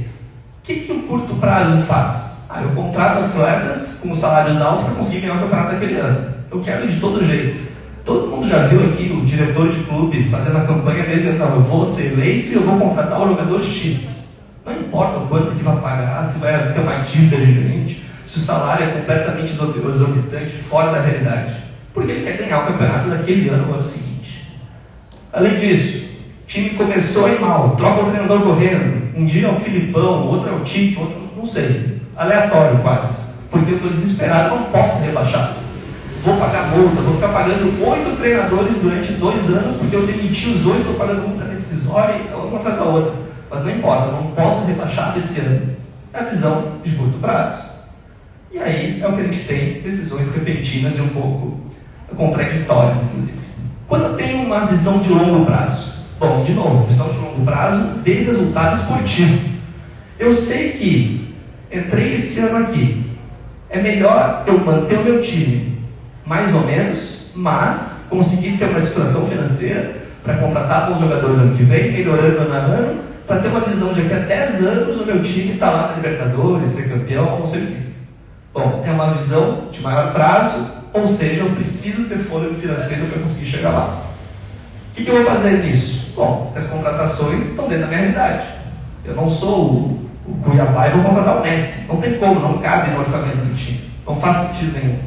O que o curto prazo faz? Eu contrato atletas com salários altos para conseguir ganhar o campeonato daquele ano. Eu quero de todo jeito. Todo mundo já viu aqui o diretor de clube fazendo a campanha dele dizendo, não, eu vou ser eleito e eu vou contratar o jogador X. Não importa o quanto que vai pagar, se vai ter uma dívida gigante, se o salário é completamente exorbitante, fora da realidade. Porque ele quer ganhar o campeonato daquele ano no ano seguinte. Além disso, o time começou a ir mal, troca o treinador correndo. Um dia é o Filipão, outro é o Tite, outro não sei. Aleatório quase. Porque eu estou desesperado, não posso ser rebaixado. Vou pagar multa, vou ficar pagando 8 treinadores durante 2 anos, porque eu demiti os 8, estou pagando multa decisória, uma atrás da outra. Mas não importa, eu não posso rebaixar desse ano. É a visão de curto prazo. E aí é o que a gente tem, decisões repentinas e um pouco contraditórias, inclusive. Quando eu tenho uma visão de longo prazo, bom, de novo, visão de longo prazo de resultado esportivo. Eu sei que entrei esse ano aqui, é melhor eu manter o meu time mais ou menos, mas conseguir ter uma estruturação financeira para contratar bons jogadores ano que vem, melhorando ano a ano, para ter uma visão de que há 10 anos o meu time está lá na Libertadores, ser campeão, não sei o quê. Bom, é uma visão de maior prazo, ou seja, eu preciso ter fôlego financeiro para conseguir chegar lá. O que eu vou fazer nisso? Bom, as contratações estão dentro da minha realidade. Eu não sou o Cuiabá e vou contratar o Messi. Não tem como, não cabe no orçamento do time. Não faz sentido nenhum.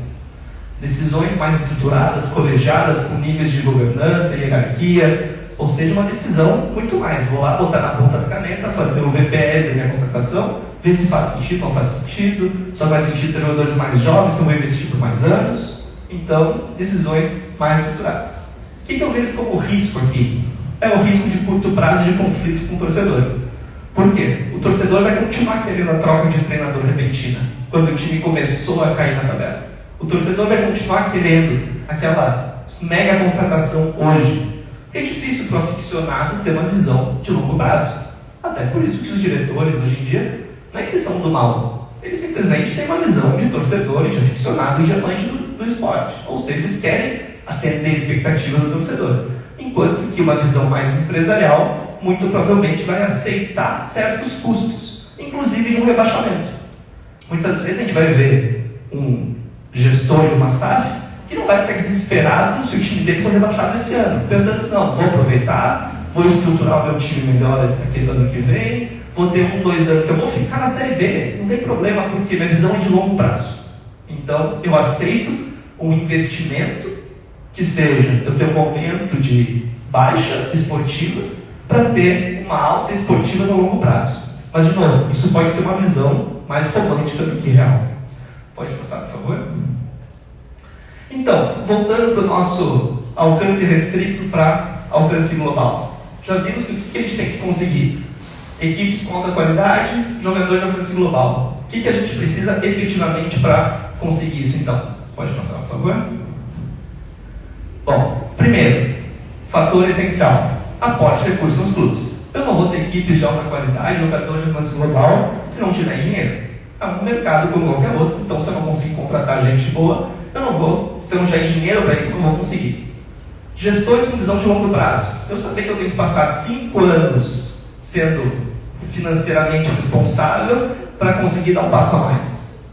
Decisões mais estruturadas, colegiadas, com níveis de governança, hierarquia, ou seja, uma decisão muito mais. Vou lá botar na ponta da caneta, fazer o VPL da minha contratação, ver se faz sentido, não faz sentido, só faz sentido ter jogadores mais jovens que eu vou investir por mais anos, Então, decisões mais estruturadas. O que eu vejo como risco aqui? É o risco de curto prazo de conflito com o torcedor. Por quê? O torcedor vai continuar querendo a troca de treinador repentina, quando o time começou a cair na tabela. O torcedor vai continuar querendo aquela mega contratação hoje. É difícil para o aficionado ter uma visão de longo prazo. Até por isso que os diretores, hoje em dia, não é que eles são do mal. Eles simplesmente têm uma visão de torcedor, de aficionado e de amante do esporte. Ou seja, eles querem atender a expectativa do torcedor. Enquanto que uma visão mais empresarial, muito provavelmente vai aceitar certos custos, inclusive de um rebaixamento. Muitas vezes a gente vai ver um gestor de uma SAF que não vai ficar desesperado se o time dele for rebaixado esse ano, pensando, não, vou aproveitar, vou estruturar o meu time melhor aquele ano que vem, vou ter 1, 2 anos que eu vou ficar na Série B, não tem problema, porque minha visão é de longo prazo. Então, eu aceito um investimento que seja, eu tenho um momento de baixa esportiva para ter uma alta esportiva no longo prazo. Mas, de novo, isso pode ser uma visão mais romântica do que real. Pode passar, por favor? Então, voltando para o nosso alcance restrito para alcance global. Já vimos que o que a gente tem que conseguir? Equipes com alta qualidade, jogadores de alcance global. O que a gente precisa efetivamente para conseguir isso, então? Pode passar, por favor? Bom, primeiro, fator essencial, aporte de recursos nos clubes. Eu não vou ter equipes de alta qualidade, jogadores de alcance global, se não tiver dinheiro. É um mercado como qualquer outro, então se eu não conseguir contratar gente boa, eu não vou, se eu não tiver dinheiro para isso, eu não vou conseguir. Gestores com visão de longo prazo. Eu sabia que eu tenho que passar 5 anos sendo financeiramente responsável para conseguir dar um passo a mais.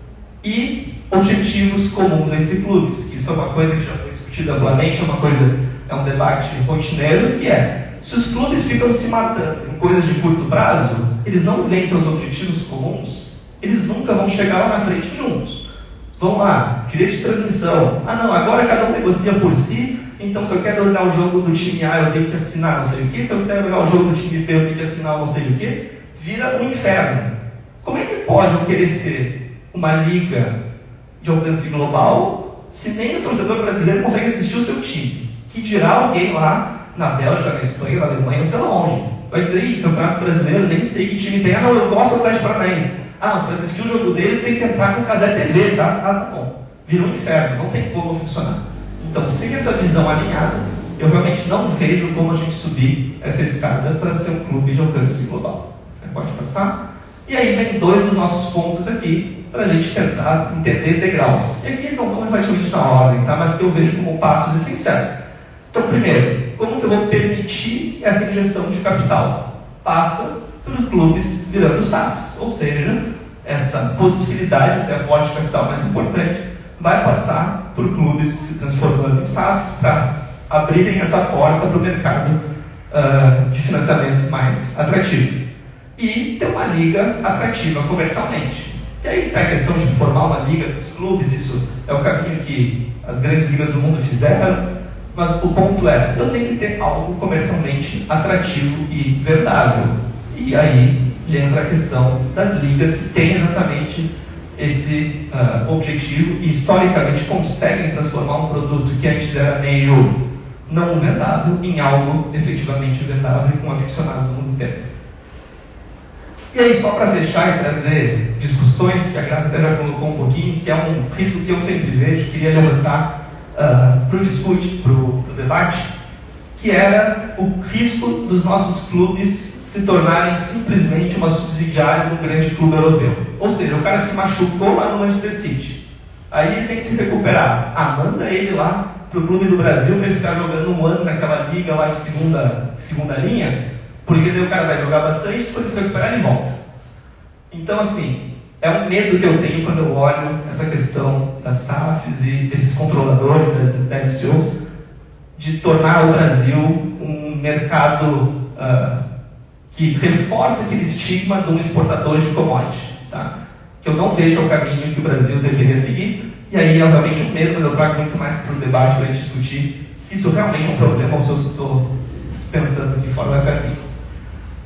E objetivos comuns entre clubes, que isso é uma coisa que já foi discutida amplamente, é um debate rotineiro, que é, se os clubes ficam se matando em coisas de curto prazo, eles não veem seus objetivos comuns, eles nunca vão chegar lá na frente juntos. Vão lá, direito de transmissão. Ah não, agora cada um negocia por si, então se eu quero olhar o jogo do time A eu tenho que assinar não sei o que, se eu quero olhar o jogo do time B eu tenho que assinar não sei o que, vira um inferno. Como é que pode eu querer ser uma liga de alcance global se nem o torcedor brasileiro consegue assistir o seu time? Que dirá alguém lá na Bélgica, na Espanha, na Alemanha, não sei lá onde. Vai dizer, ih, Campeonato Brasileiro, nem sei que time tem. Ah não, eu gosto do Atlético Paranaense. Ah, mas para assistir o jogo dele tem que entrar com o Casé TV, tá? Ah, tá bom. Virou um inferno, não tem como funcionar. Então, sem essa visão alinhada, eu realmente não vejo como a gente subir essa escada para ser um clube de alcance global. Pode passar? E aí vem 2 dos nossos pontos aqui, para a gente tentar entender degraus. E aqui eles não estão relativamente na ordem, tá? Mas que eu vejo como passos essenciais. Então, primeiro, como que eu vou permitir essa injeção de capital? Passa pelos clubes virando SAFs, ou seja, essa possibilidade de aporte de capital mais importante vai passar por clubes se transformando em SAFs para abrirem essa porta para o mercado de financiamento mais atrativo. E ter uma liga atrativa comercialmente. E aí está a questão de formar uma liga dos clubes, isso é o caminho que as grandes ligas do mundo fizeram, mas o ponto é, eu tenho que ter algo comercialmente atrativo e vendável. E aí entra a questão das ligas que têm exatamente esse objetivo e historicamente conseguem transformar um produto que antes era meio não vendável em algo efetivamente vendável e com aficionados no mundo inteiro. E aí, só para fechar e trazer discussões, que a Graça até já colocou um pouquinho, que é um risco que eu sempre vejo, queria levantar para o discute, para o debate, que era o risco dos nossos clubes se tornarem simplesmente uma subsidiária de um grande clube europeu. Ou seja, o cara se machucou lá no Manchester City. Aí ele tem que se recuperar. Ah, manda ele lá para o clube do Brasil para ele ficar jogando um ano naquela liga lá de segunda linha, porque daí o cara vai jogar bastante, depois se recuperar ele volta. Então, assim, é um medo que eu tenho quando eu olho essa questão das SAFs e desses controladores, das MCOs, de tornar o Brasil um mercado que reforça aquele estigma de um exportador de commodity, tá? Que eu não vejo o caminho que o Brasil deveria seguir, e aí, obviamente, o medo, mas eu trago muito mais para o debate para a gente discutir se isso realmente é um problema ou se eu estou pensando de forma assim.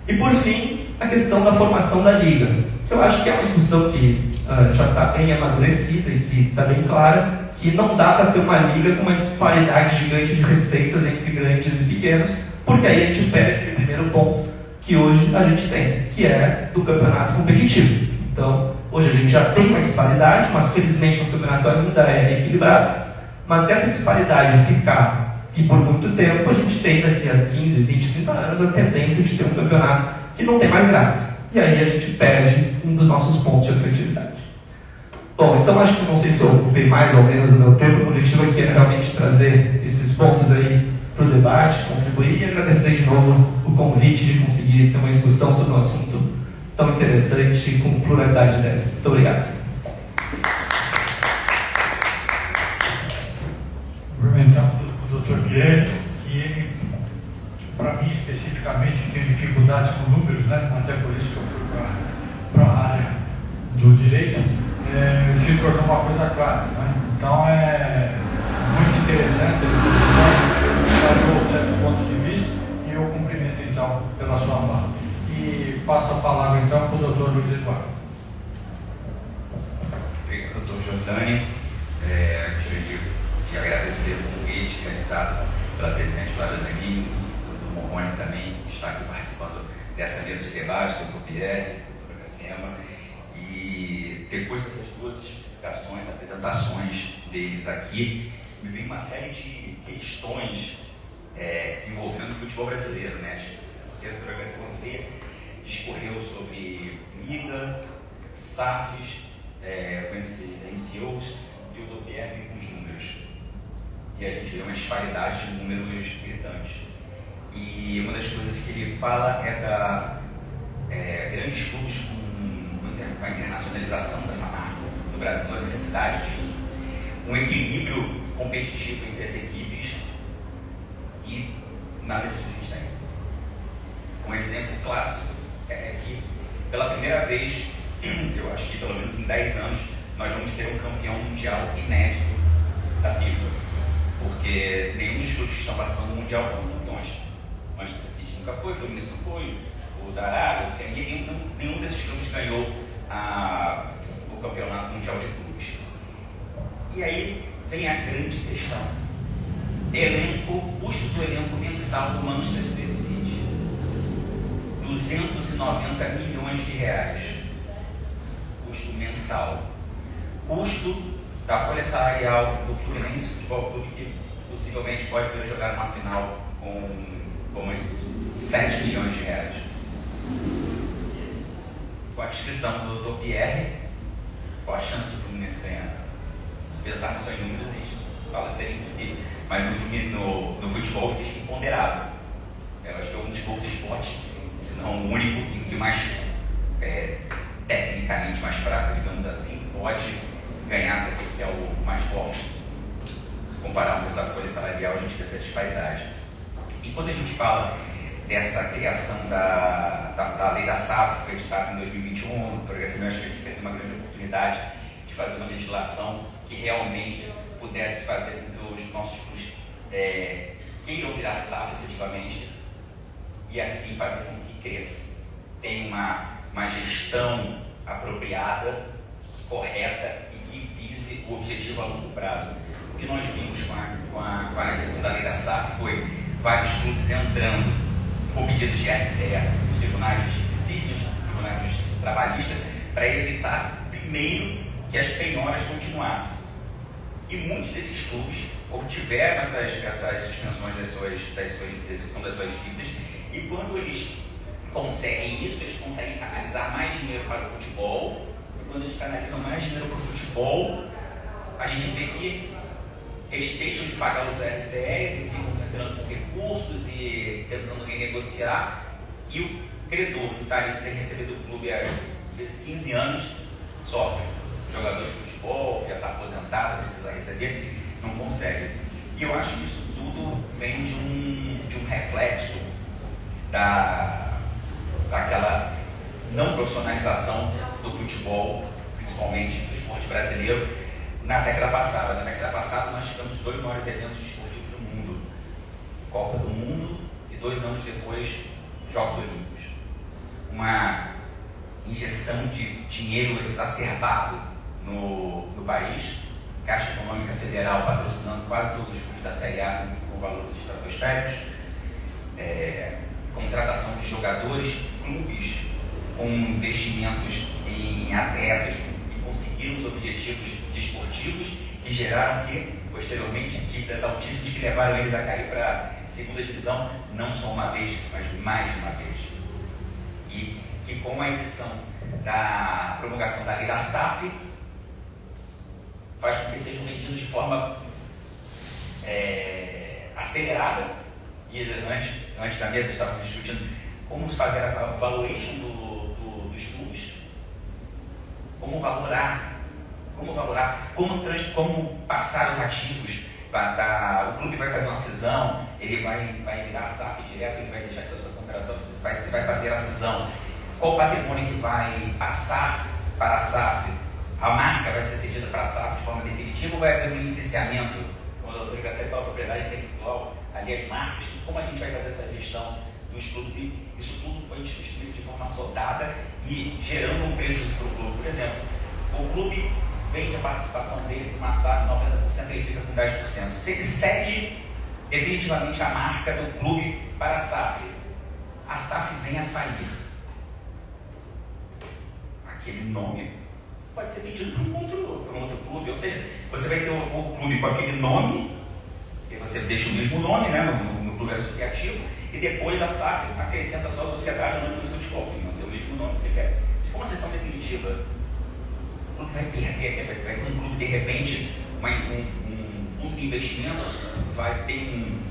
E, por fim, a questão da formação da liga, que eu acho que é uma discussão que já está bem amadurecida e que está bem clara, que não dá para ter uma liga com uma disparidade gigante de receitas entre grandes e pequenos, porque aí a gente perde o primeiro ponto que hoje a gente tem, que é do campeonato competitivo. Então, hoje a gente já tem uma disparidade, mas felizmente nosso campeonato ainda é equilibrado. Mas se essa disparidade ficar, e por muito tempo, a gente tem daqui a 15, 20, 30 anos a tendência de ter um campeonato que não tem mais graça. E aí a gente perde um dos nossos pontos de atratividade. Bom, então acho que não sei se eu ocupei mais ou menos o meu tempo. O objetivo aqui é realmente trazer esses pontos aí para o debate, contribuir e agradecer de novo o convite de conseguir ter uma discussão sobre um assunto tão interessante e com pluralidade de ideias. Muito obrigado. Cumprimentando o Dr. Pierre, que ele, para mim especificamente, que tem dificuldades com números, né? Até por isso que eu fui para a área do direito, se tornou uma coisa clara. Né? Então é muito interessante a discussão, trazou certos pontos de vista, e eu cumprimento então pela sua fala. E passo a palavra então para o Dr. Luiz Eduardo. Obrigado, Dr. Jordani. Gostaria de agradecer o convite realizado pela presidente Flávia Zanini, o Dr. Morrone também está aqui participando dessa mesa de debate, o Dr. Pierre, o Dr. Gacema. E depois dessas duas explicações, apresentações deles aqui, me vem uma série de questões envolvendo o futebol brasileiro, né? Porque a doutora Gacema discorreu sobre Liga, SAFs, MCOs, e o Dr. Pierre com os números. E a gente vê uma disparidade de números gritantes. E uma das coisas que ele fala é da grandes clubes com a internacionalização dessa marca no Brasil, a necessidade disso. Um equilíbrio competitivo entre as equipes e nada disso a gente tem. Um exemplo clássico é que, pela primeira vez, eu acho que pelo menos em 10 anos, nós vamos ter um campeão mundial inédito da FIFA. Porque nenhum dos clubes que estão participando do Mundial foram campeões. Manchester City nunca foi, o Fluminense não foi, o da Arábia, o CNI, nenhum desses clubes ganhou o Campeonato Mundial de Clubes. E aí vem a grande questão. Custo do elenco mensal do Manchester City. 290 milhões de reais. Custo mensal. Custo da folha salarial do Fluminense Futebol Clube, que possivelmente pode vir a jogar uma final com umas 7 milhões de reais. Com a descrição do Dr. Pierre, qual a chance do Fluminense ganhar? Se pensarmos só em números, a gente fala que seria impossível. Mas no futebol existe imponderável. Eu acho que é um dos poucos esportes, se não o único, em que mais tecnicamente mais fraco, digamos assim, pode ganhar daquele que é o mais forte. Se compararmos essa folha salarial, a gente vê essa disparidade. E quando a gente fala dessa criação da lei da SAF, que foi editada em 2021, o Progressivo, eu acho que a gente teve uma grande oportunidade de fazer uma legislação que realmente pudesse fazer com que os nossos clubes queiram virar SAF efetivamente e assim fazer com que cresça. Tem uma gestão apropriada, correta e que vise o objetivo a longo prazo. O que nós vimos com a questão da lei da SAF foi vários clubes entrando com pedidos de RCE nos tribunais de justiça civil, tribunais de justiça trabalhista, para evitar, primeiro, que as penhoras continuassem. E muitos desses clubes obtiveram essas suspensões da execução das suas dívidas, e quando eles conseguem isso, eles conseguem canalizar mais dinheiro para o futebol, e quando eles canalizam mais dinheiro para o futebol, a gente vê que eles deixam de pagar os RCEs e ficam entrando com recursos e tentando renegociar, e o credor que está ali sem receber do clube há 15 anos sofre. O jogador de futebol, que já está aposentado, precisa receber, não consegue. E eu acho que isso tudo vem de um reflexo daquela não profissionalização do futebol, principalmente do esporte brasileiro, na década passada. Na década passada nós tivemos os 2 maiores eventos esportivos do mundo: Copa do Mundo e 2 anos depois, Jogos Olímpicos. Uma injeção de dinheiro exacerbado no país, Caixa Econômica Federal patrocinando quase todos os clubes da Série A com valores estratosféricos, contratação de jogadores, clubes com investimentos em atletas e conseguiram os objetivos desportivos que geraram posteriormente dívidas altíssimas que levaram eles a cair para a segunda divisão, não só uma vez, mas mais uma vez. E que com a edição da promulgação da lei da SAF faz com que sejam vendidos de forma acelerada. E antes da mesa estávamos discutindo como fazer a valuation dos clubes, como valorar, como passar os ativos. O clube vai fazer uma cisão, ele vai virar a SAF direto, ele vai deixar de ser associação operacional, vai fazer a cisão. Qual patrimônio que vai passar para a SAF? A marca vai ser cedida para a SAF de forma definitiva ou vai haver um licenciamento? Quando a doutora vai acertar a propriedade intelectual, ali as marcas, como a gente vai fazer essa gestão dos clubes? E isso tudo foi discutido de forma soldada e gerando um prejuízo para o clube. Por exemplo, o clube vende a participação dele para uma SAF, 90% ele fica com 10%. Se ele cede definitivamente a marca do clube para a SAF vem a falir. Aquele nome pode ser vendido para um outro clube, ou seja, você vai ter o clube com aquele nome, e você deixa o mesmo nome, né, no clube associativo, e depois a SAF acrescenta só a sociedade anônima do futebol, que não tem o mesmo nome que ele quer. Se for uma sessão definitiva, o clube vai perder, vai ter um clube, de repente, um fundo de investimento vai ter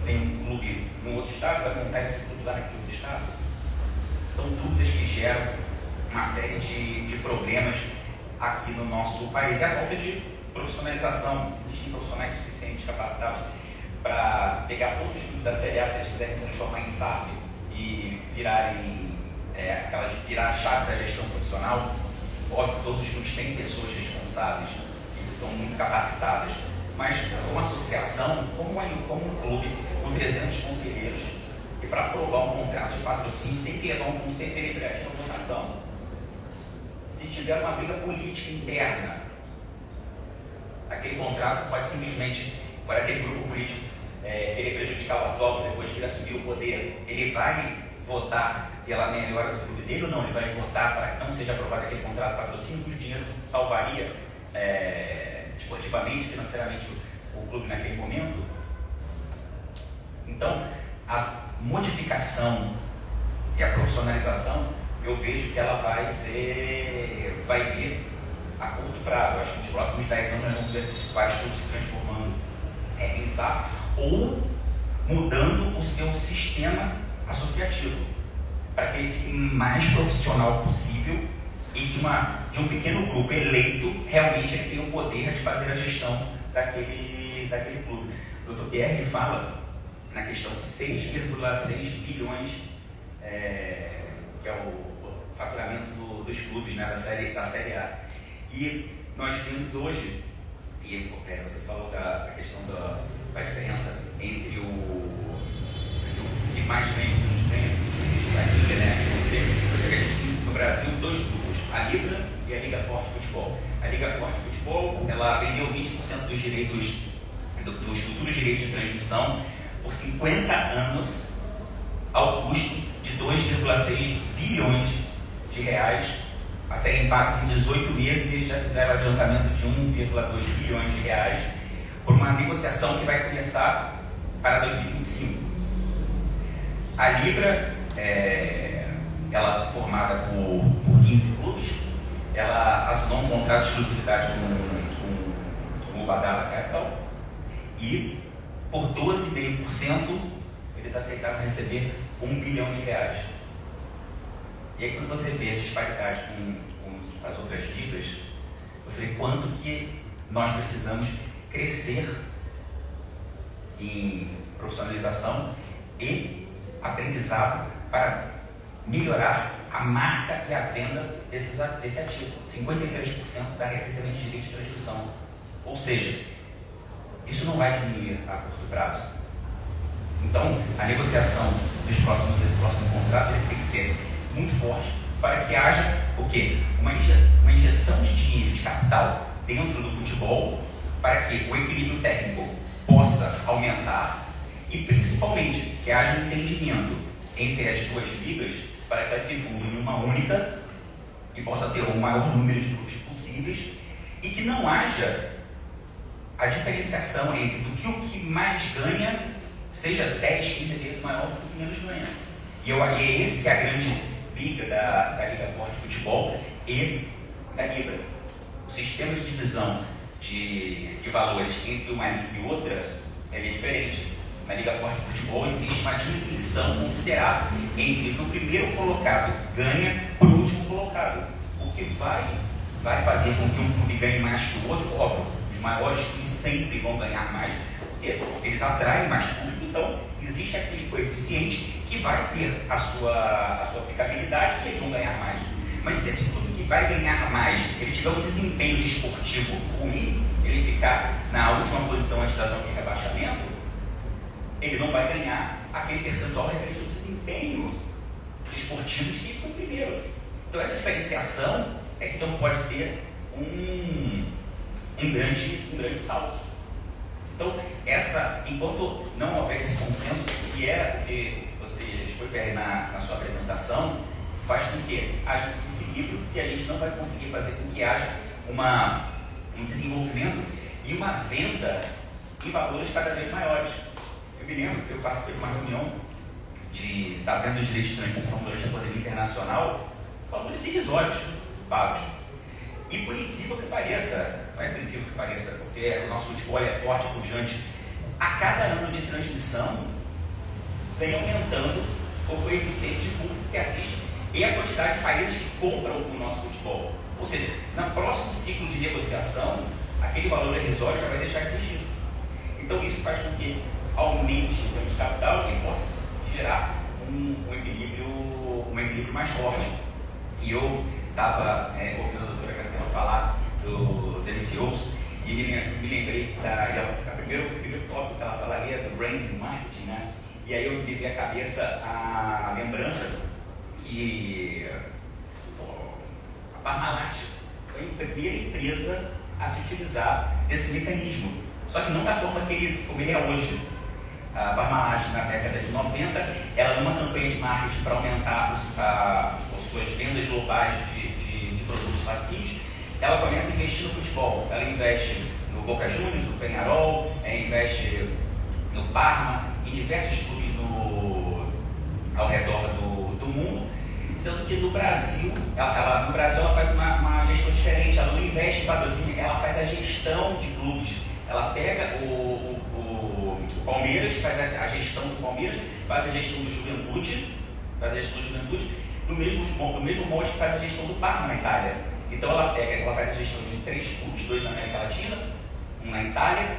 um clube num outro estado, vai montar esse clube lá naquele outro estado. São dúvidas que geram uma série de problemas aqui no nosso país. É a falta de profissionalização. Existem profissionais suficientes capacitados para pegar todos os clubes da Série A, se eles quiserem se transformar em SAF e virar a chave da gestão profissional. Óbvio que todos os clubes têm pessoas responsáveis e que são muito capacitadas, mas como associação, como um clube com 300 conselheiros, e para aprovar um contrato de patrocínio tem que levar um conselho deliberativo de votação. Se tiver uma briga política interna, aquele contrato pode simplesmente, por aquele grupo político querer prejudicar o atual, depois de ele assumir o poder, ele vai votar pela melhora do clube dele ou não? Ele vai votar para que não seja aprovado aquele contrato de patrocínio, cujo dinheiro salvaria esportivamente, financeiramente o clube naquele momento? Então, a modificação e a profissionalização, eu vejo que ela vai vir a curto prazo. Eu acho que nos próximos 10 anos nós vamos ver vários clubes se transformando em SAF ou mudando o seu sistema associativo para que ele fique mais profissional possível e de um pequeno grupo eleito realmente ele tenha o poder de fazer a gestão daquele clube. O Dr. Pierre fala na questão de 6,6 bilhões que é o faturamento dos clubes, né, da série A. E nós temos hoje, e você falou da questão da diferença entre o que mais ganha e o que menos ganha, a Liga, né? Você vê no Brasil 2 grupos, a Libra e a Liga Forte Futebol. A Liga Forte Futebol, ela vendeu 20% dos direitos, dos futuros direitos de transmissão por 50 anos ao custo de 2,6 bilhões de reais a serem pagos em 18 meses e já fizeram adiantamento de 1,2 bilhões de reais por uma negociação que vai começar para 2025. A Libra, ela formada por 15 clubes, ela assinou um contrato de exclusividade com o Badala Capital e por 12,5% eles aceitaram receber 1 bilhão de reais. E aí quando você vê a disparidade com as outras ligas, você vê quanto que nós precisamos crescer em profissionalização e aprendizado para melhorar a marca e a venda desse ativo. 53% da receita vem de direito de transmissão. Ou seja, isso não vai diminuir a curto prazo. Então, a negociação desse próximo contrato ele tem que ser muito forte para que haja o quê? Uma injeção de dinheiro, de capital dentro do futebol para que o equilíbrio técnico possa aumentar e principalmente que haja um entendimento entre as duas ligas para que elas se fundam em uma única e possa ter o maior número de clubes possíveis e que não haja a diferenciação entre do que o que mais ganha seja 10, 15 vezes maior do que o que menos ganha. E é esse que é a grande briga da Liga Forte de Futebol e da Libra. O sistema de divisão de valores entre uma liga e outra é diferente. Na Liga Forte de Futebol existe uma diminuição considerável entre o primeiro colocado ganha para o último colocado, o que vai fazer com que um clube ganhe mais que o outro. Óbvio, os maiores clubes sempre vão ganhar mais, porque eles atraem mais público, então existe aquele coeficiente que vai ter a sua aplicabilidade e eles vão ganhar mais. Mas se esse clube que vai ganhar mais, ele tiver um desempenho desportivo ruim, ele ficar na última posição antes da zona de rebaixamento, ele não vai ganhar aquele percentual referente ao desempenho desportivo que ficou primeiro. Então essa diferenciação é que não pode ter um grande salto. Então, enquanto não houver esse consenso, que é o que você expôs na sua apresentação, faz com que haja um desequilíbrio e a gente não vai conseguir fazer com que haja um desenvolvimento e uma venda em valores cada vez maiores. Eu me lembro que eu participei de uma reunião da venda dos direitos de transmissão durante a pandemia internacional, valores irrisórios pagos. E por incrível que pareça, não é por incrível que pareça, porque o nosso futebol é forte e pujante, a cada ano de transmissão vem aumentando o coeficiente de público que assiste e a quantidade de países que compram o nosso futebol. Ou seja, no próximo ciclo de negociação, aquele valor irrisório já vai deixar de existir. Então isso faz com que aumente o ganho de capital e possa gerar um equilíbrio mais forte. E eu estava ouvindo a doutora Graciela falar do Delicioso e me lembrei o primeiro tópico que ela falaria do branding marketing, né? E aí eu me veio à cabeça a lembrança que a Parmalat foi a primeira empresa a se utilizar desse mecanismo, só que não da forma como ele é hoje. A Parmalat, na década de 90, ela numa campanha de marketing para aumentar as suas vendas globais de produtos laticínios, ela começa a investir no futebol. Ela investe no Boca Juniors, no Peñarol, investe no Parma, em diversos clubes ao redor do mundo, sendo que no Brasil ela faz uma gestão diferente. Ela não investe em patrocínio, ela faz a gestão de clubes. Ela pega o Palmeiras, faz a gestão do Palmeiras, faz a gestão do Juventude, do mesmo molde que faz a gestão do Parma na Itália. Então ela faz a gestão de 3 clubes, 2 na América Latina, um na Itália,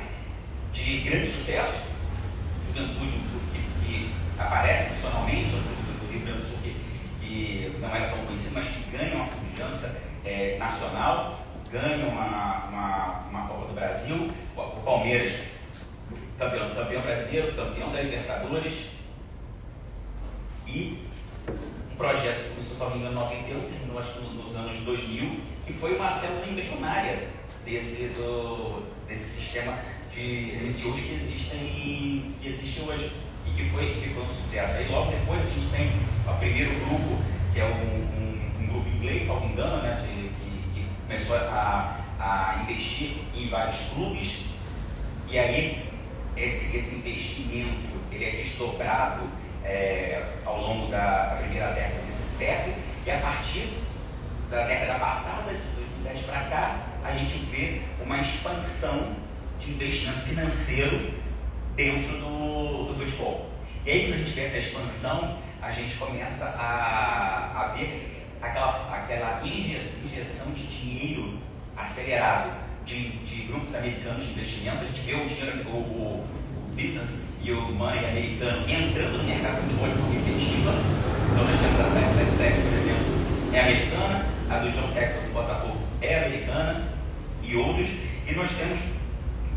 de grande sucesso, Juventude, um clube que aparece nacionalmente, outro clube do Rio Grande do Sul que não era tão conhecido, mas que ganha uma pujança nacional, ganha uma Copa do Brasil, o Palmeiras campeão brasileiro, campeão da Libertadores, e um projeto que começou, se não me engano, em 91, terminou acho que nos anos 2000, que foi uma célula embrionária desse sistema de MCOs que existe hoje e que foi um sucesso. Aí logo depois a gente tem o primeiro grupo, que é um grupo inglês, salvo engano, né, que começou a investir em vários clubes, e aí esse investimento ele é desdobrado ao longo da primeira década desse século, e a partir da década passada, de 2010 para cá, a gente vê uma expansão de investimento financeiro dentro do futebol. E aí, quando a gente vê essa expansão, a gente começa a ver aquela injeção de dinheiro acelerado de grupos americanos de investimento. A gente vê o dinheiro, o business e o money americano entrando no mercado de futebol de forma efetiva. Então nós temos a 777, por exemplo, é americana, a do John Texel do Botafogo é americana e outros. E nós temos,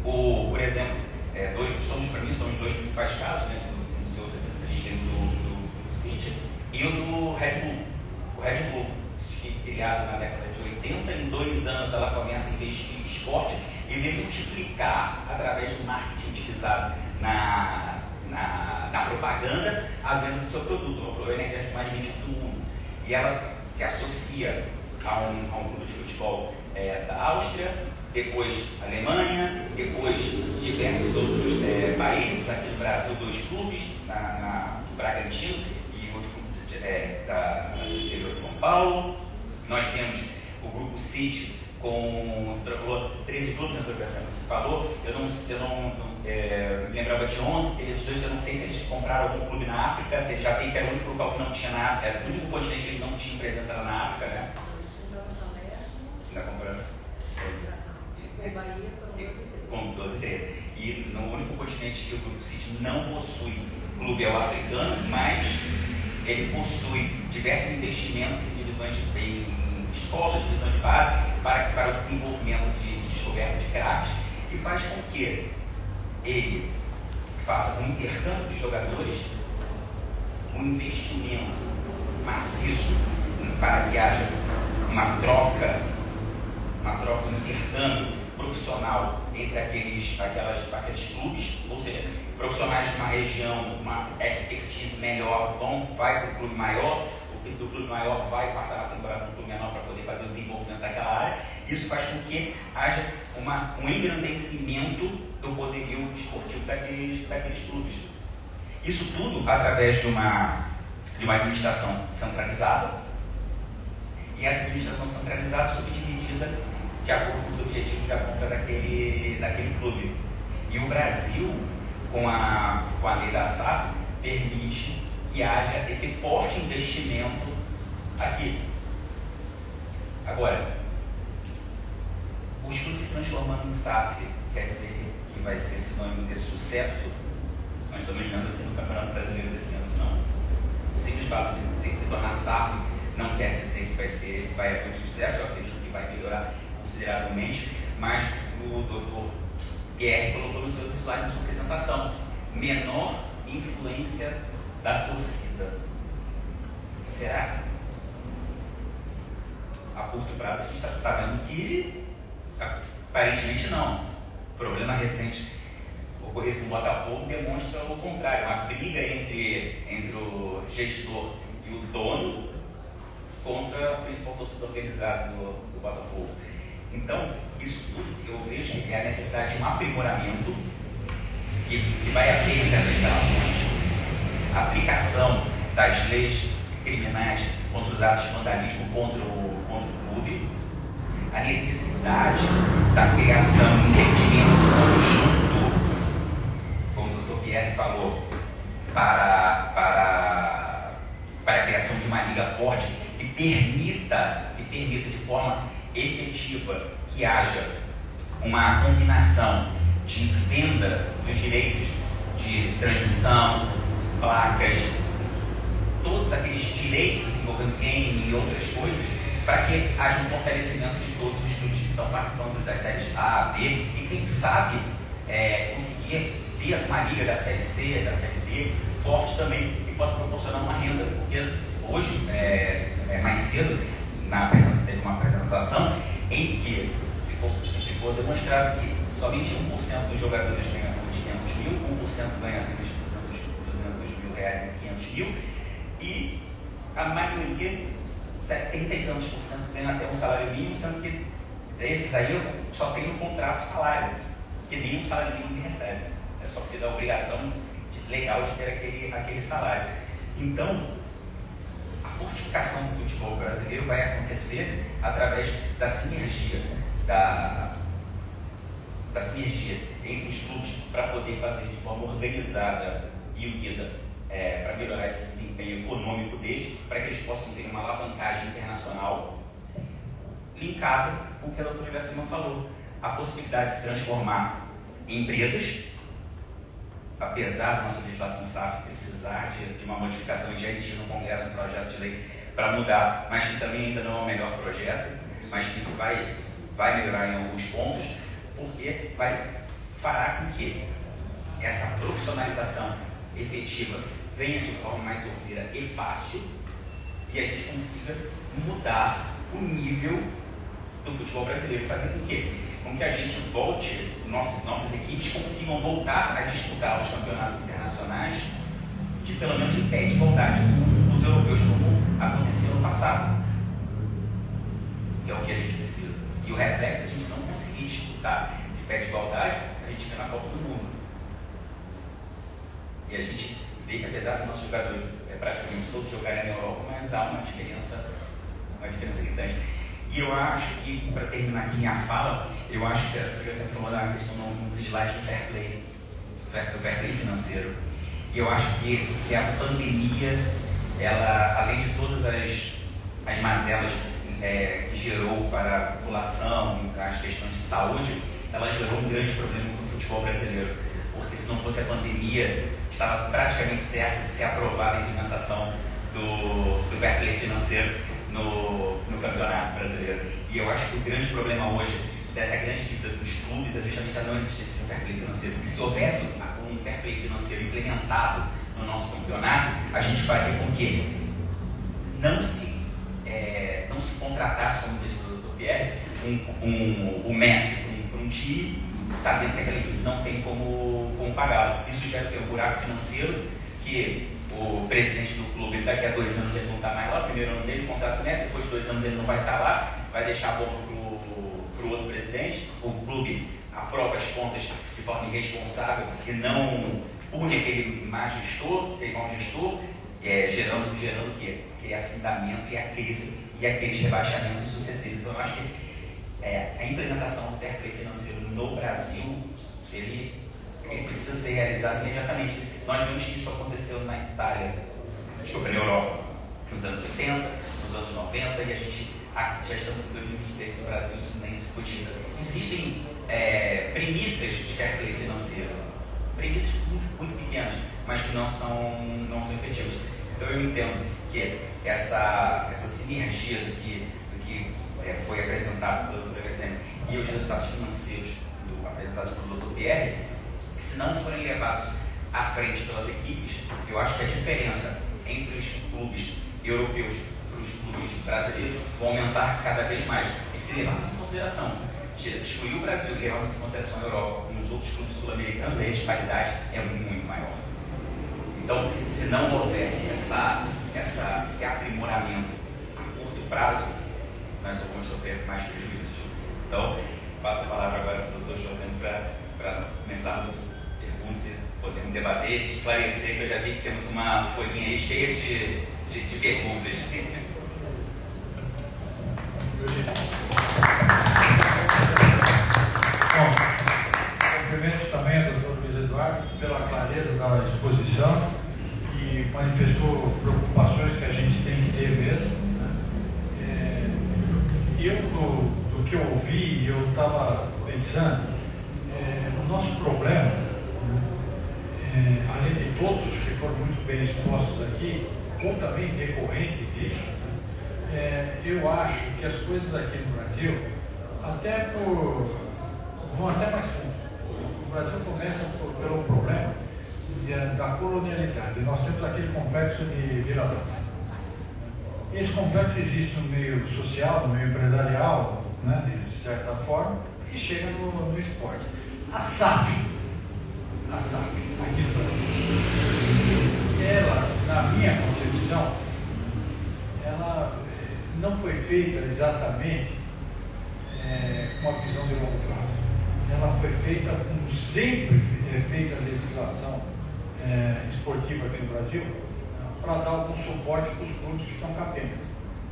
por exemplo, para mim são os 2 principais casos, né? A gente tem do City e o do Red Bull. O Red Bull, criado na década de 80, em 2 anos ela começa a investir em esporte e vem multiplicar através do marketing utilizado na propaganda a venda do seu produto. Uma flor energética mais vendida do mundo. E ela se associa a um clube de futebol da Áustria, depois Alemanha, depois diversos outros países. Aqui no Brasil, 2 clubes, no Bragantino e outro clube do interior de São Paulo. Nós temos o grupo City com, o falou, 13 clubes, na que falou. Eu não me lembrava de 11, teve esses 2, eu não sei se eles compraram algum clube na África, se eles já tem, que era o único local que não tinha na África, era o único continente que eles não tinham presença lá na África, né? Ainda compraram? Com Bahia foram 12 e 13. Com 12 e 13. E no único continente que o Grupo City não possui clube é o africano, mas ele possui diversos investimentos em divisões em escolas, divisão de base, para o desenvolvimento de descoberta de craques, e faz com que ele faça um intercâmbio de jogadores, um investimento maciço para que haja uma troca, um intercâmbio profissional entre aqueles clubes, ou seja, profissionais de uma região, uma expertise melhor, vai para o clube maior, o do clube maior vai passar a temporada no clube menor para poder fazer o desenvolvimento daquela área. Isso faz com que haja um engrandecimento do poderio esportivo daqueles clubes. Isso tudo através de uma administração centralizada, e essa administração centralizada subdividida de acordo com os objetivos da compra daquele clube. E o Brasil, com a lei da SAF, permite que haja esse forte investimento aqui. Agora, os clubes se transformando em SAF, quer dizer que vai ser sinônimo de sucesso? Nós estamos vendo aqui no Campeonato Brasileiro desse ano, não. O simples fato de se tornar SAF não quer dizer que vai haver um sucesso. Eu acredito que vai melhorar consideravelmente, mas o Dr. Pierre colocou nos seus slides na sua apresentação: menor influência da torcida. Será? A curto prazo a gente está vendo que aparentemente não. O problema recente ocorrido com o Botafogo demonstra o contrário, uma briga entre o gestor e o dono contra o principal torcedor organizado do Botafogo. Então, isso tudo eu vejo que é a necessidade de um aprimoramento que vai haver nessas relações, a aplicação das leis criminais contra os atos de vandalismo contra o clube, a necessidade da criação de entendimento conjunto, como o Dr. Pierre falou, para a criação de uma liga forte que permita de forma efetiva que haja uma combinação de venda dos direitos de transmissão, placas, todos aqueles direitos envolvendo game e outras coisas, para que haja um fortalecimento de todos os clubes que estão participando das séries A, B, e quem sabe conseguir ter uma liga da série C, da série D forte também, que possa proporcionar uma renda, porque hoje, mais cedo, teve uma apresentação em que ficou demonstrado que somente 1% dos jogadores ganham acima de 500 mil, 1% ganha acima de 200 mil reais em 500 mil, e a maioria, 70 e tantos por cento, ganham até um salário mínimo, sendo que desses aí só tem no contrato salário, porque nenhum salário mínimo recebe, é só porque dá a obrigação legal de ter aquele salário. Então, a fortificação do futebol brasileiro vai acontecer através da sinergia, da sinergia entre os clubes, para poder fazer de forma organizada e unida, para melhorar esse desempenho econômico deles, para que eles possam ter uma alavancagem internacional linkada com o que a doutora Iracema falou, a possibilidade de se transformar em empresas, apesar da nossa legislação SAF precisar de uma modificação, e já existe no Congresso um projeto de lei para mudar, mas que também ainda não é o melhor projeto, mas que vai melhorar em alguns pontos, porque fará com que essa profissionalização efetiva venha de forma mais ordeira e fácil, e a gente consiga mudar o nível do futebol brasileiro, fazer com que com que a gente volte, nossas equipes consigam voltar a disputar os campeonatos internacionais de pelo menos de pé de igualdade com os europeus, como aconteceu no passado. Que é o que a gente precisa. E o reflexo, a gente não conseguir disputar de pé de igualdade, a gente vê na Copa do Mundo. E a gente vê que apesar dos nossos jogadores praticamente todos jogarem na Europa, mas há uma diferença gritante. E eu acho que, para terminar aqui minha fala, eu acho que você falou da questão nos slides do fair play financeiro. E eu acho que a pandemia, ela, além de todas as mazelas que gerou para a população, as questões de saúde, ela gerou um grande problema para o futebol brasileiro. Porque se não fosse a pandemia, estava praticamente certo de ser aprovada a implementação do fair play financeiro no campeonato brasileiro. E eu acho que o grande problema hoje dessa grande dívida dos clubes é justamente a não existência de um fair play financeiro. Porque se houvesse um fair play financeiro implementado no nosso campeonato, a gente faria com que não se contratasse, como diz o Pierre, o Messi para um time, sabendo que aquela equipe não tem como pagá-lo. Isso gera um buraco financeiro que o presidente do clube, daqui a 2 anos ele não está mais lá, primeiro ano dele, contrato o Messi, depois de 2 anos ele não vai estar lá, vai deixar a bomba para o outro presidente, o clube aprova as contas de forma irresponsável e não pune aquele mau gestor, gerando o quê? Aquele afundamento e a crise e aqueles rebaixamentos sucessivos. Então eu acho que a implementação do fair play financeiro no Brasil, ele precisa ser realizado imediatamente. Nós vimos que isso aconteceu na Itália, na Europa, nos anos 80, nos anos 90, e a gente já estamos em 2023 no Brasil, isso nem se cogita. Existem premissas de fair play financeiro, premissas muito, muito pequenas, mas que não são efetivas. Então eu entendo que essa sinergia do que foi apresentado pelo Dr. Eversen e os resultados financeiros apresentados pelo Dr. Pierre, se não forem levados à frente pelas equipes, eu acho que a diferença entre os clubes europeus e os clubes brasileiros vão aumentar cada vez mais. E se levarmos em consideração, excluir o Brasil e levarmos em consideração a Europa e os outros clubes sul-americanos, a disparidade é muito maior. Então, se não houver esse aprimoramento a curto prazo, nós só vamos sofrer mais prejuízos. Então, passo a palavra agora para o Dr. Giovanni para começarmos perguntas e podermos debater e esclarecer, que eu já vi que temos uma folhinha aí cheia de perguntas. Bom, cumprimento também ao Dr. Luiz Eduardo pela clareza da exposição e manifestou preocupações que a gente tem que ter mesmo. Eu, do que eu ouvi, eu estava pensando, o nosso problema, além de todos os que foram muito bem expostos aqui, ou também decorrente disso, eu acho que as coisas aqui no Brasil, vão até mais fundo. O Brasil começa pelo problema da colonialidade. Nós temos aquele complexo de vira-lata. Esse complexo existe no meio social, no meio empresarial, né, de certa forma, e chega no esporte. A SAF, aqui no Brasil, ela, na minha concepção, ela não foi feita exatamente com uma visão de longo prazo. Ela foi feita, como sempre é feita a legislação esportiva aqui no Brasil, para dar algum suporte para os clubes que estão capengas,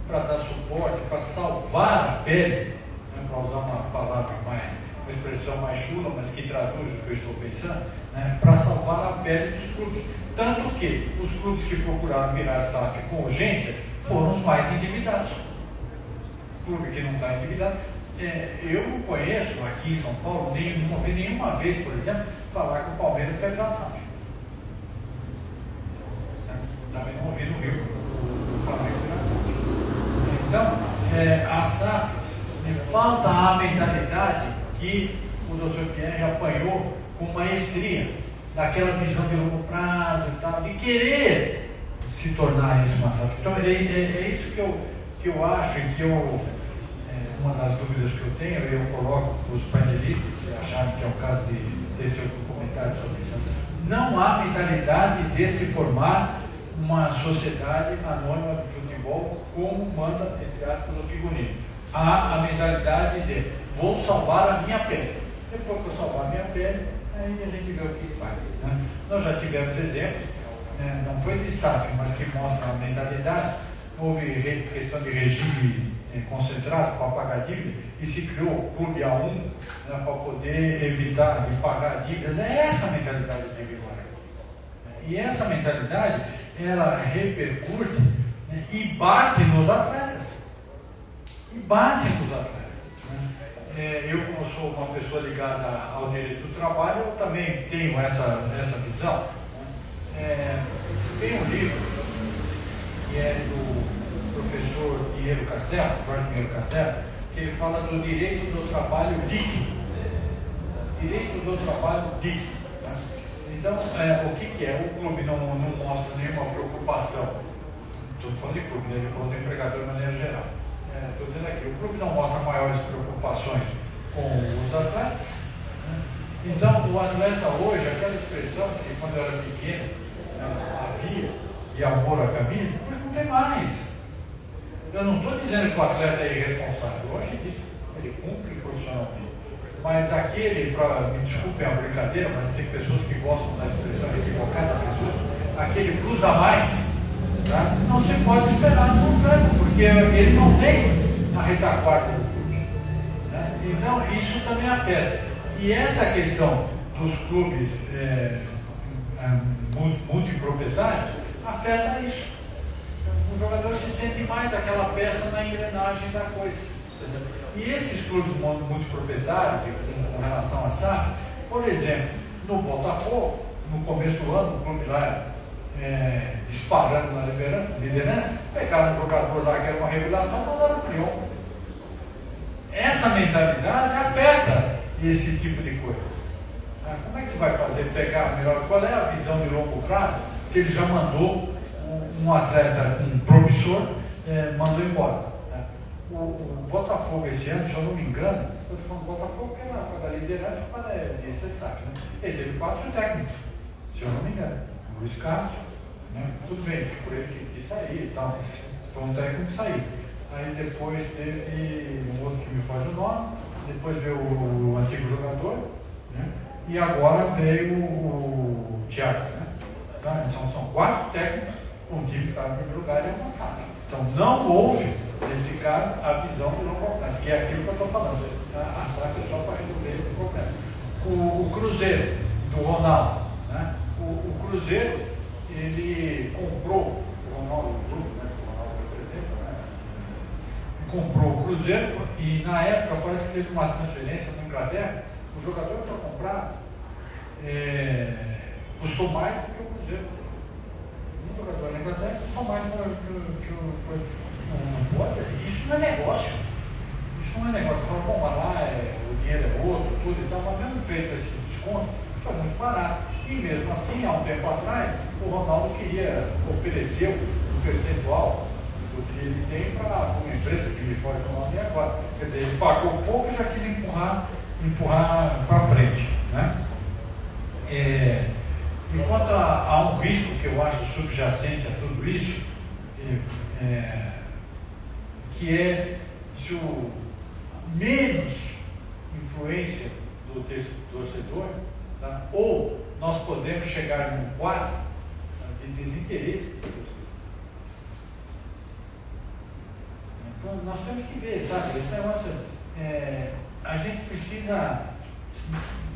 para dar suporte, para salvar a pele, né, para usar uma expressão mais chula, mas que traduz o que eu estou pensando, né, para salvar a pele dos clubes. Tanto que os clubes que procuraram virar SAF com urgência foram os mais endividados. O clube que não está endividado, eu não conheço aqui em São Paulo, não vi nenhuma vez, por exemplo, falar que o Palmeiras vai virar SAF. Também não ouvi no Rio o Flamengo virar SAF. Então, a SAF, falta a mentalidade que o Dr. Pierre apanhou com maestria, daquela visão de longo prazo e tal, de querer se tornar isso uma SAF. Então, é isso que eu acho, que eu uma das dúvidas que eu tenho, eu coloco para os painelistas, se acharem que é o caso de ter seu comentário sobre isso. Não há mentalidade de se formar uma sociedade anônima de futebol como manda, entre aspas, o figurino. Há a mentalidade de vou salvar a minha pele. Depois que eu salvar a minha pele, aí a gente vê o que faz. Né? Nós já tivemos exemplos, né? Não foi de SAF, mas que mostram a mentalidade. Houve questão de regime concentrado para pagar dívida e se criou o Clube A1, né, para poder evitar de pagar dívidas. É essa a mentalidade de vigor. E essa mentalidade, ela repercute, né, e bate nos atletas. E bate nos atletas. Né? Eu, como sou uma pessoa ligada ao direito do trabalho, eu também tenho essa visão. Tem um livro que é do professor Pinheiro Castelo, Jorge Pinheiro Castelo, que ele fala do direito do trabalho líquido. Direito do trabalho líquido. Né? Então, o que é? O clube não mostra nenhuma preocupação. Estou falando de clube, né? Ele falou do empregador de maneira geral. Estou dizendo aqui, o clube não mostra maiores preocupações com os atletas. Né? Então, o atleta hoje, aquela expressão que quando eu era pequeno, havia de amor à camisa, hoje não tem mais. Eu não estou dizendo que o atleta é irresponsável, hoje ele cumpre profissionalmente. Mas aquele, me desculpem a brincadeira, mas tem pessoas que gostam da expressão equivocada, aquele plus a mais, tá? Não se pode esperar no atleta, porque ele não tem a retaguarda do clube. Né? Então, isso também afeta. E essa questão dos clubes multiproprietários afeta isso. O jogador se sente mais aquela peça na engrenagem da coisa. E esses clubes multiproprietários, com relação a SAF, por exemplo, no Botafogo, no começo do ano, o clube lá disparando na liderança, pegaram um jogador lá que era uma revelação e mandaram para o Lyon. Essa mentalidade afeta esse tipo de coisa. Como é que você vai fazer? Pegar melhor? Qual é a visão de longo prazo se ele já mandou um atleta, um promissor, mandou embora? Né? O Botafogo esse ano, se eu não me engano, eu estou falando do Botafogo que era para a liderança, para ser SAF, né? Ele teve 4 técnicos, se eu não me engano. O Luiz Castro, né? Tudo bem, por ele que sair e tal, mas foi um técnico que saiu. Aí depois teve um outro que me foge o nome, depois veio o antigo jogador, né? E agora veio o Thiago. Né? Então, são 4 técnicos, um time que está em primeiro lugar e é uma SAF. Então não houve, nesse caso, a visão do longo prazo, que é aquilo que eu estou falando. A SAF é só para resolver o problema. O Cruzeiro, do Ronaldo. Né? O Cruzeiro, ele comprou o Ronaldo do grupo, né? O Ronaldo representa, né? Comprou o Cruzeiro e na época parece que teve uma transferência na Inglaterra. O jogador foi comprado, custou mais do que o Cruzeiro. Um jogador na Inglaterra custou mais do que o Potter. Isso não é negócio. Isso não é negócio. Fala, bom, mas lá o dinheiro é outro, tudo e tal, mas mesmo feito esse desconto, foi muito barato. E mesmo assim, há um tempo atrás, o Ronaldo queria oferecer um percentual do que ele tem para uma empresa que me foge o nome agora. Quer dizer, ele pagou pouco e já quis empurrar para frente. Né? Enquanto há um risco que eu acho subjacente a tudo isso, que é se o menos influência do torcedor, tá? Ou nós podemos chegar num quadro de desinteresse do torcedor. Então, nós temos que ver, sabe, esse negócio, a gente precisa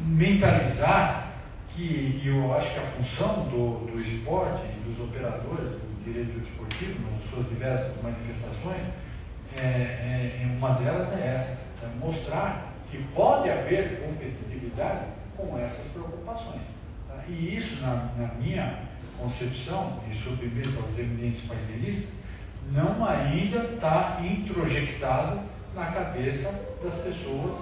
mentalizar que, e eu acho que a função do esporte e dos operadores do direito desportivo, nas suas diversas manifestações, uma delas é essa, mostrar que pode haver competitividade com essas preocupações. Tá? E isso, na minha concepção, e submeto aos eminentes painelistas, não ainda está introjectado na cabeça das pessoas,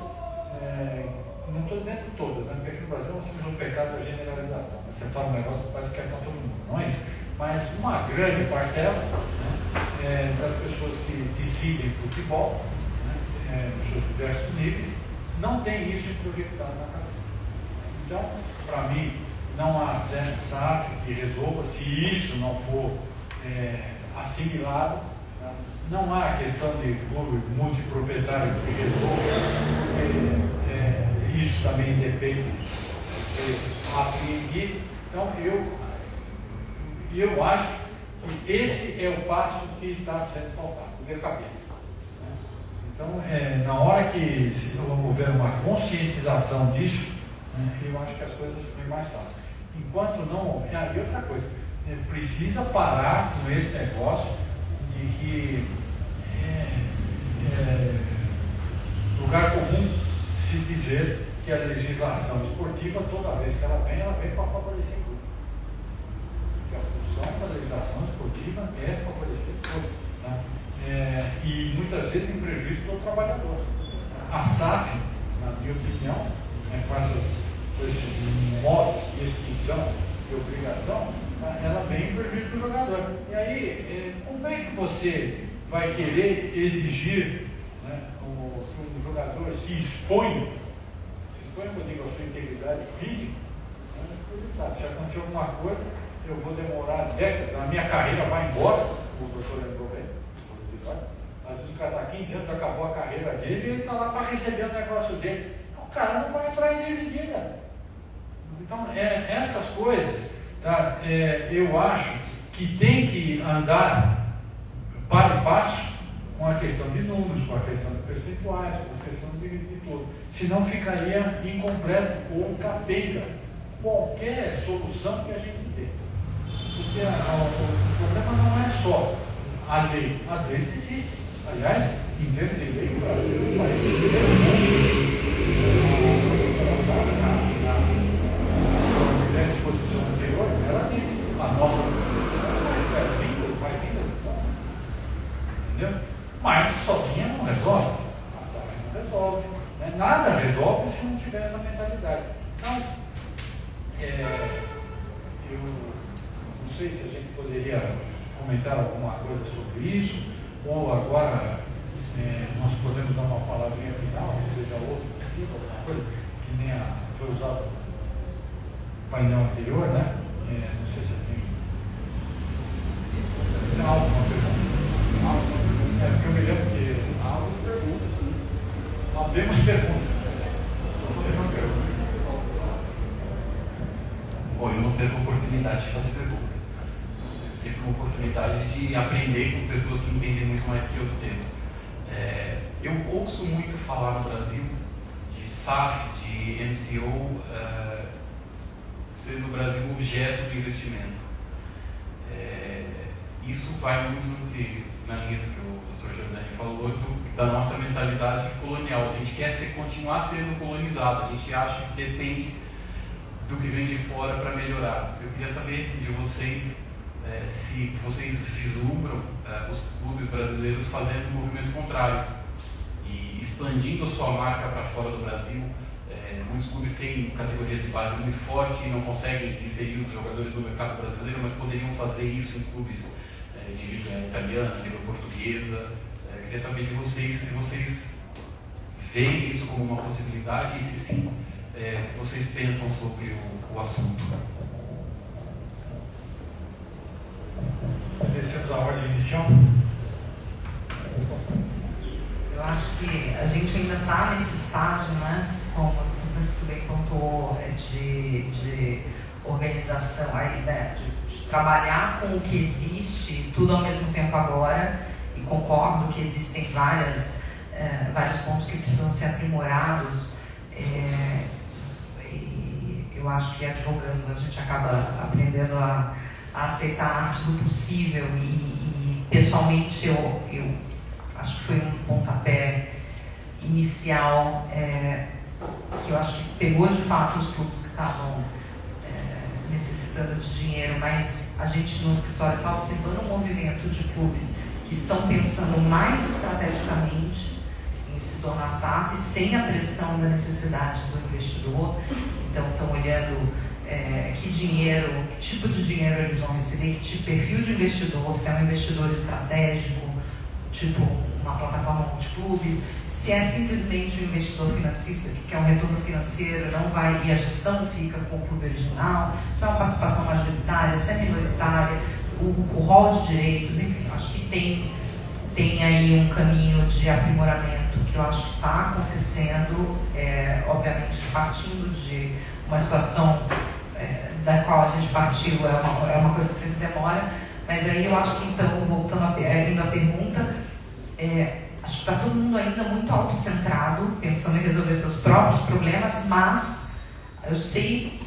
não estou dizendo todas, né? Porque aqui no Brasil nós temos um pecado da generalização. Você fala um negócio que parece que é para todo mundo, não é isso? Mas uma grande parcela, né, das pessoas que decidem futebol, né, nos seus diversos níveis, não tem isso projetado na cabeça. Então, para mim, não há SAF que resolva se isso não for assimilado. Tá? Não há questão de multiproprietário que resolva, isso também depende de ser apreendido. Então, eu acho que esse é o passo que está sendo faltado, de cabeça. Né? Então, na hora que houver uma conscientização disso, eu acho que as coisas ficam mais fáceis. Enquanto não houver, e outra coisa, precisa parar com esse negócio de que lugar comum se dizer que a legislação esportiva, toda vez que ela vem para favorecer o clube. Porque a função da legislação esportiva é favorecer o clube. Né? E muitas vezes em prejuízo do trabalhador. A SAF, na minha opinião, com esses modos de extinção de obrigação, ela vem em prejuízo do jogador. E aí, como é que você vai querer exigir, né, que um jogador se exponha, quando eu digo a sua integridade física, ele sabe, se acontecer alguma coisa, eu vou demorar décadas, a minha carreira vai embora, o doutor lembrou bem, às vezes o cara está 15 anos, acabou a carreira dele e ele está lá para receber o negócio dele. O cara não vai atrás dele ninguém, cara. Então, essas coisas, tá, eu acho que tem que andar para e passo com a questão de números, com a questão de percentuais, com a questão de tudo. Senão ficaria incompleto ou capenga qualquer solução que a gente dê. Porque o problema não é só a lei. As leis existem. Aliás, em termos de lei, o Brasil é um país de primeiro na disposição anterior, ela disse, a nossa mais linda, entendeu? Mas sozinha não resolve, a SAF não resolve, né? Nada resolve se não tiver essa mentalidade. Então, eu não sei se a gente poderia comentar alguma coisa sobre isso, ou agora nós podemos dar uma palavrinha final, seja outro motivo, alguma coisa, que nem foi usado no painel anterior, né? Não sei se tem alguma pergunta. Porque eu me lembro que há algumas perguntas, sim. Temos perguntas. Bom, eu não perco a oportunidade de fazer pergunta. É sempre uma oportunidade de aprender com pessoas que entendem muito mais que eu do tema. Eu ouço muito falar no Brasil de SAF, de MCO, ser no Brasil objeto do investimento. Isso vai muito na linha do que o Dr. Giordani falou, da nossa mentalidade colonial. A gente quer continuar sendo colonizado, a gente acha que depende do que vem de fora para melhorar. Eu queria saber de vocês se vocês vislumbram os clubes brasileiros fazendo um movimento contrário e expandindo a sua marca para fora do Brasil. Muitos clubes têm categorias de base muito forte e não conseguem inserir os jogadores no mercado brasileiro, mas poderiam fazer isso em clubes de liga italiana, liga portuguesa. Queria saber de vocês se vocês veem isso como uma possibilidade e se sim, o que vocês pensam sobre o assunto. Descemos a ordem inicial. Eu acho que a gente ainda está nesse estágio, né? Como o professor bem pontuou, de organização, aí, né? De trabalhar com o que existe, tudo ao mesmo tempo agora, e concordo que existem vários pontos que precisam ser aprimorados. E eu acho que advogando a gente acaba aprendendo a aceitar a arte do possível e pessoalmente eu acho que foi um pontapé inicial que eu acho que pegou de fato os clubes que estavam necessitando de dinheiro, mas a gente no escritório está observando um movimento de clubes que estão pensando mais estrategicamente em se tornar SAF sem a pressão da necessidade do investidor. Então estão olhando que dinheiro, que tipo de dinheiro eles vão receber, que tipo de perfil de investidor, se é um investidor estratégico, tipo uma uma plataforma multiclubes, se é simplesmente um investidor financista que quer um retorno financeiro, não vai, e a gestão fica com o clube original, se é uma participação majoritária, se é minoritária, o rol de direitos, enfim, acho que tem aí um caminho de aprimoramento que eu acho que está acontecendo, obviamente partindo de uma situação da qual a gente partiu, é uma coisa que sempre demora, mas aí eu acho que, então, voltando indo à pergunta, acho que está todo mundo ainda muito autocentrado, pensando em resolver seus próprios problemas, mas eu sei,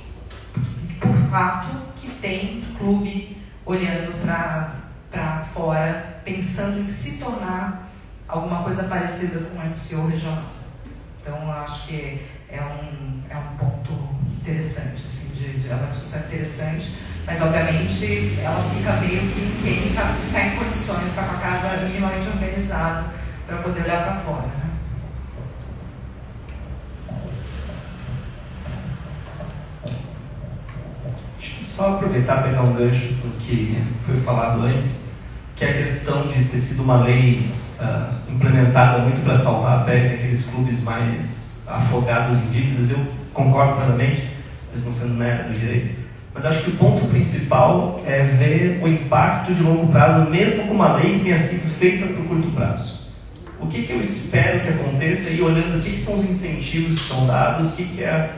por fato, que tem clube olhando para fora, pensando em se tornar alguma coisa parecida com um MCO regional. Então, eu acho que é um ponto interessante, assim, é uma discussão interessante, mas, obviamente, ela fica meio que quem está em condições, está com a casa minimamente organizada para poder olhar para fora, né? Deixa eu só aproveitar e pegar um gancho do que foi falado antes, que é a questão de ter sido uma lei implementada muito para salvar a pele daqueles clubes mais afogados em dívidas. Eu concordo plenamente, mesmo não sendo merda do direito, mas acho que o ponto principal é ver o impacto de longo prazo, mesmo com uma lei que tenha sido feita para o curto prazo. O que eu espero que aconteça, e olhando o que são os incentivos que são dados, o que é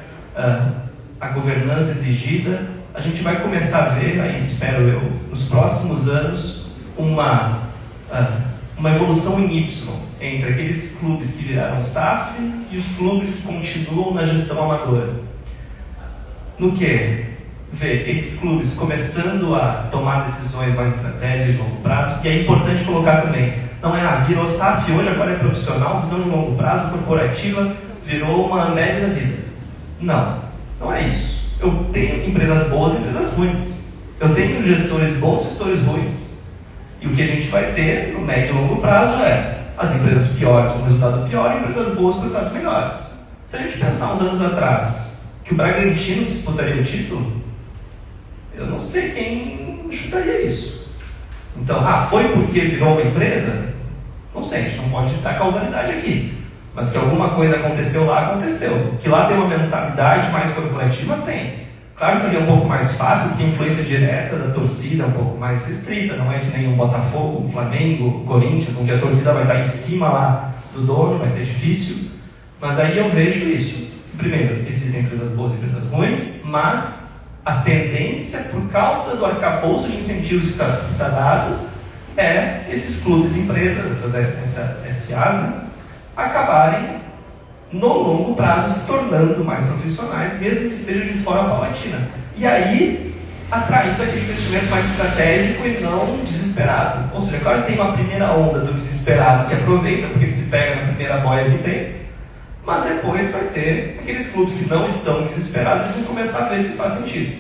a governança exigida, a gente vai começar a ver, aí espero eu, nos próximos anos, uma evolução em Y entre aqueles clubes que viraram SAF e os clubes que continuam na gestão amadora. No que? Ver esses clubes começando a tomar decisões mais estratégicas de longo prazo, e é importante colocar também, não virou SAF hoje, agora é profissional, visão de longo prazo, corporativa, virou uma média da vida. Não é isso. Eu tenho empresas boas e empresas ruins. Eu tenho gestores bons e gestores ruins. E o que a gente vai ter no médio e longo prazo é as empresas piores com resultado pior e empresas boas com resultados melhores. Se a gente pensar uns anos atrás que o Bragantino disputaria o título, eu não sei quem chutaria isso. Então, foi porque virou uma empresa? Não sei, a gente não pode dar causalidade aqui. Mas que alguma coisa aconteceu lá, aconteceu. Que lá tem uma mentalidade mais corporativa, tem. Claro que ali é um pouco mais fácil, porque a influência direta da torcida é um pouco mais restrita, não é que nem um Botafogo, um Flamengo, um Corinthians, onde a torcida vai estar em cima lá do dono, vai ser difícil. Mas aí eu vejo isso. Primeiro, existem empresas boas e empresas ruins, mas a tendência, por causa do arcabouço de incentivos que está dado, é esses clubes, empresas, essas SAs, né, acabarem, no longo prazo, se tornando mais profissionais, mesmo que seja de forma paulatina. E aí, atraindo aquele investimento mais estratégico e não desesperado. Ou seja, claro que tem uma primeira onda do desesperado que aproveita, porque ele se pega na primeira boia que tem, mas depois vai ter aqueles clubes que não estão desesperados e vão começar a ver se faz sentido.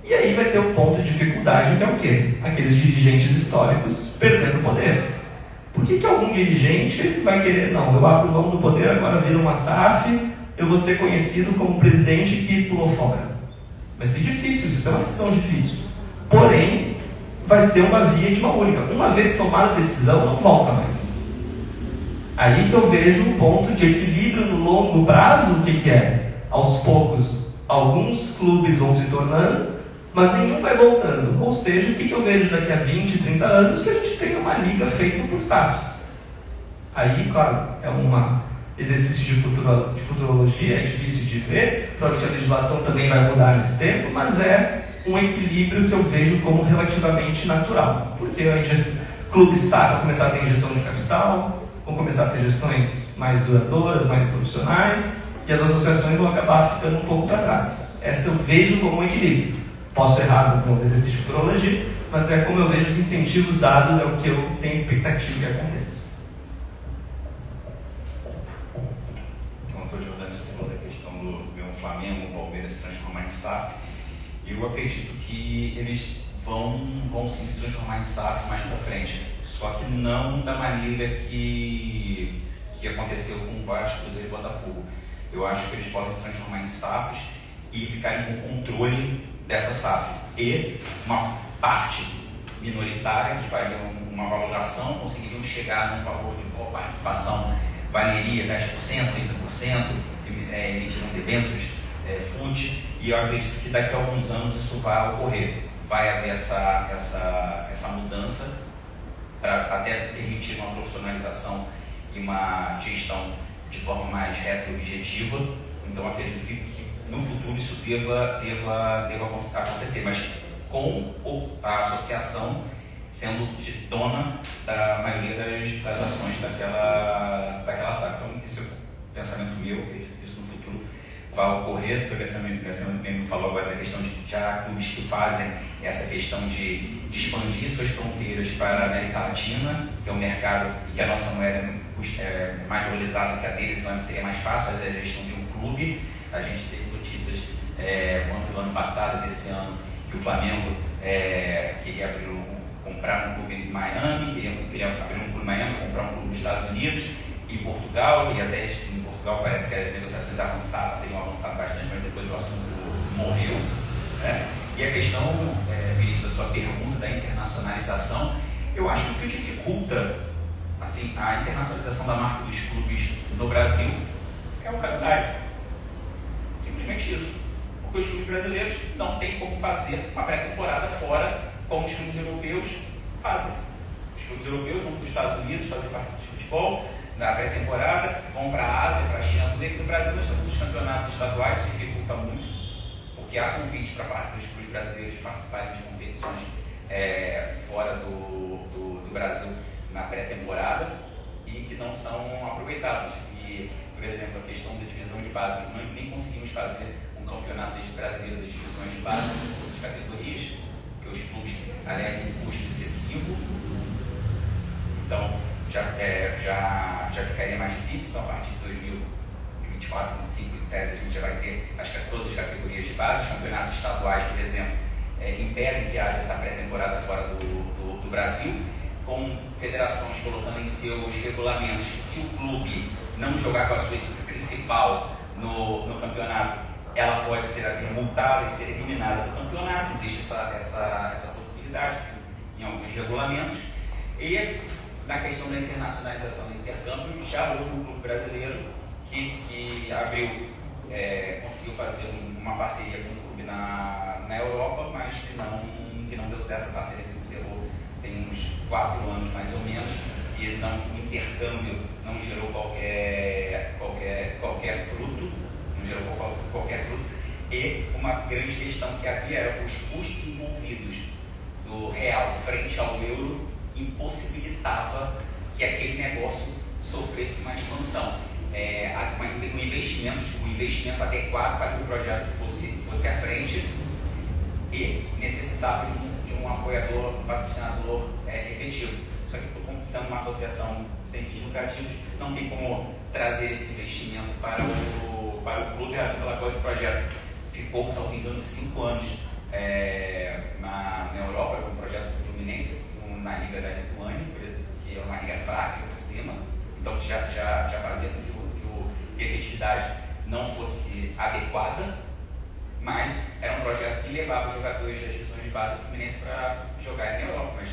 E aí vai ter o ponto de dificuldade, que é o quê? Aqueles dirigentes históricos perdendo poder. Por que algum dirigente vai querer, não, eu abro mão do poder, agora vira uma SAF, eu vou ser conhecido como presidente que pulou fora? Vai ser difícil, isso é uma decisão difícil. Porém, vai ser uma via de mão única. Uma vez tomada a decisão, não volta mais. Aí que eu vejo um ponto de equilíbrio no longo prazo, o que é? Aos poucos, alguns clubes vão se tornando, mas nenhum vai voltando. Ou seja, o que eu vejo daqui a 20, 30 anos? Que a gente tenha uma liga feita por SAFs. Aí, claro, é um exercício de futurologia, é difícil de ver, provavelmente a legislação também vai mudar nesse tempo, mas é um equilíbrio que eu vejo como relativamente natural. Porque clubes SAF vão começar a ter injeção de capital, vão começar a ter gestões mais duradouras, mais profissionais, e as associações vão acabar ficando um pouco para trás. Essa eu vejo como um equilíbrio. Posso errar no exercício de futurologia, mas é como eu vejo os incentivos dados, é o que eu tenho expectativa que aconteça. Então, o Dr. Jordani falou da questão do Flamengo, o Palmeiras se transformar em SAF. Eu acredito que eles vão sim se transformar em SAF mais para frente, só que não da maneira que aconteceu com Vasco, Cruzeiro e Botafogo. Eu acho que eles podem se transformar em SAFs e ficarem com controle dessa SAF. E uma parte minoritária, que faria uma valoração, conseguiriam chegar num valor de qual participação valeria 10%, 30%, emitiram debêntures FUT, e eu acredito que daqui a alguns anos isso vai ocorrer. Vai haver essa mudança para até permitir uma profissionalização e uma gestão de forma mais reta e objetiva. Então acredito que no futuro isso deva acontecer, mas com a associação sendo dona da maioria das ações daquela SAF. Então esse é o pensamento meu, acredito que isso no futuro vai ocorrer. O pensamento mesmo falou agora da questão de já clubes que fazem essa questão de expandir suas fronteiras para a América Latina, que é um mercado e que a nossa moeda é mais valorizada que a deles, então seria mais fácil fazer a gestão de um clube. A gente teve notícias no ano passado, desse ano, que o Flamengo queria comprar um clube em Miami, queria abrir um clube em Miami, comprar um clube nos Estados Unidos e Portugal, e até em Portugal parece que as negociações teriam avançado bastante, mas depois o assunto morreu. Né? E a questão, Vinícius, a sua pergunta da internacionalização, eu acho que o que dificulta assim, a internacionalização da marca dos clubes no Brasil é o calendário. Simplesmente isso. Porque os clubes brasileiros não têm como fazer uma pré-temporada fora como os clubes europeus fazem. Os clubes europeus vão para os Estados Unidos fazer partidas de futebol na pré-temporada, vão para a Ásia, para a China, tudo aqui no Brasil nós temos os campeonatos estaduais, isso dificulta muito, porque há convite para parte dos clubes brasileiros participarem de competições fora do Brasil na pré-temporada e que não são aproveitadas. E, por exemplo, a questão da divisão de base, nós nem conseguimos fazer um campeonato brasileiro de divisões de base, de categorias, porque os clubes alegam um custo excessivo, então já ficaria mais difícil. Então, a partir de 2024, 2025, em tese, a gente já vai ter todas as categorias de base. Os campeonatos estaduais, por exemplo, impedem que haja essa pré-temporada fora do Brasil, com federações colocando em seus regulamentos que se o clube não jogar com a sua equipe principal no campeonato, ela pode ser multada e ser eliminada do campeonato. Existe essa possibilidade em alguns regulamentos. E na questão da internacionalização do intercâmbio, já houve um clube brasileiro que abriu, conseguiu fazer uma parceria com um clube na Europa, mas que não deu certo. Essa parceria se encerrou tem uns 4 anos mais ou menos, e o intercâmbio não gerou qualquer fruto, e uma grande questão que havia era os custos envolvidos do real frente ao euro impossibilitava que aquele negócio sofresse uma expansão. Um investimento adequado para que o projeto fosse à frente e necessitava de um apoiador, um patrocinador efetivo. Só que, sendo uma associação sem fins lucrativos, não tem como trazer esse investimento para o clube. Pela coisa, o projeto ficou, salvo engano, 5 anos na Europa, com o projeto do Fluminense, na Liga da Lituânia, que é uma liga fraca por cima, então já fazia com que a efetividade não fosse adequada, mas era um projeto que levava os jogadores das divisões de base do Fluminense para jogarem na Europa, mas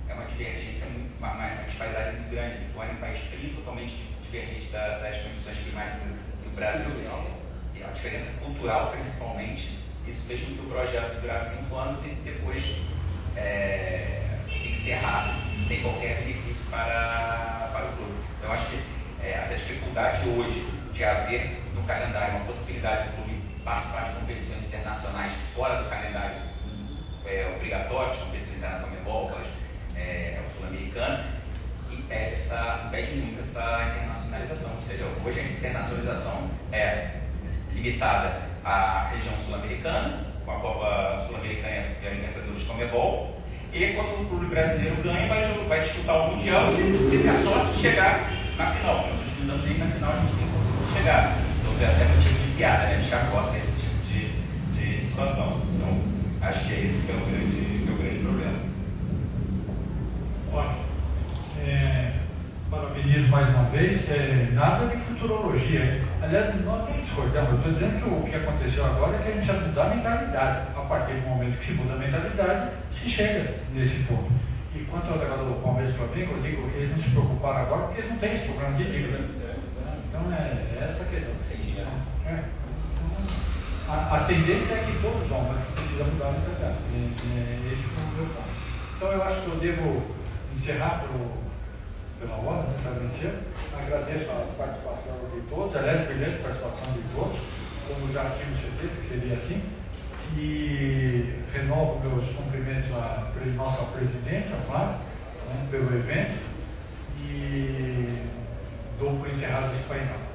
é uma divergência, uma disparidade muito grande. A Lituânia é um país frio, totalmente diferente das condições climáticas do Brasil, e a diferença cultural principalmente. Isso fez com que o projeto durasse 5 anos e depois se encerrasse sem qualquer benefício para o clube. Então, eu acho que essa dificuldade hoje de haver no calendário uma possibilidade do clube participar de competições internacionais fora do calendário obrigatório, competições na Comebol, o Sul-Americano, impede muito essa internacionalização. Ou seja, hoje a internacionalização é limitada à região sul-americana, com a Copa Sul-Americana e a Libertadores Comebol, e quando o clube brasileiro ganha, vai disputar o Mundial e se der sorte de chegar na final. Nos últimos anos, nem na final a gente tem conseguido chegar. Então, tem até um tipo de piada, de chacota nesse tipo de situação. Então, acho que esse que é o grande problema. Ótimo. Parabenizo parabenizos mais uma vez. Nada de futurologia, hein? Aliás, nós nem discordamos. Eu estou dizendo que o que aconteceu agora é que a gente precisa mudar a mentalidade. A partir do momento que se muda a mentalidade, se chega nesse ponto. E quanto ao negócio do Palmeiras e Flamengo, eu digo, eles não se preocuparam agora porque eles não têm esse programa de liga, né? Então é essa a questão. A tendência é que todos vão, mas precisa mudar a mentalidade. Esse foi o meu ponto. Então eu acho que eu devo encerrar pela hora, né? Já venceu. Agradeço a participação de todos, aliás, brilhante participação de todos, como já tínhamos certeza que seria assim. E renovo meus cumprimentos à nossa presidente, a Flávia, né, pelo evento, e dou por encerrado esse painel.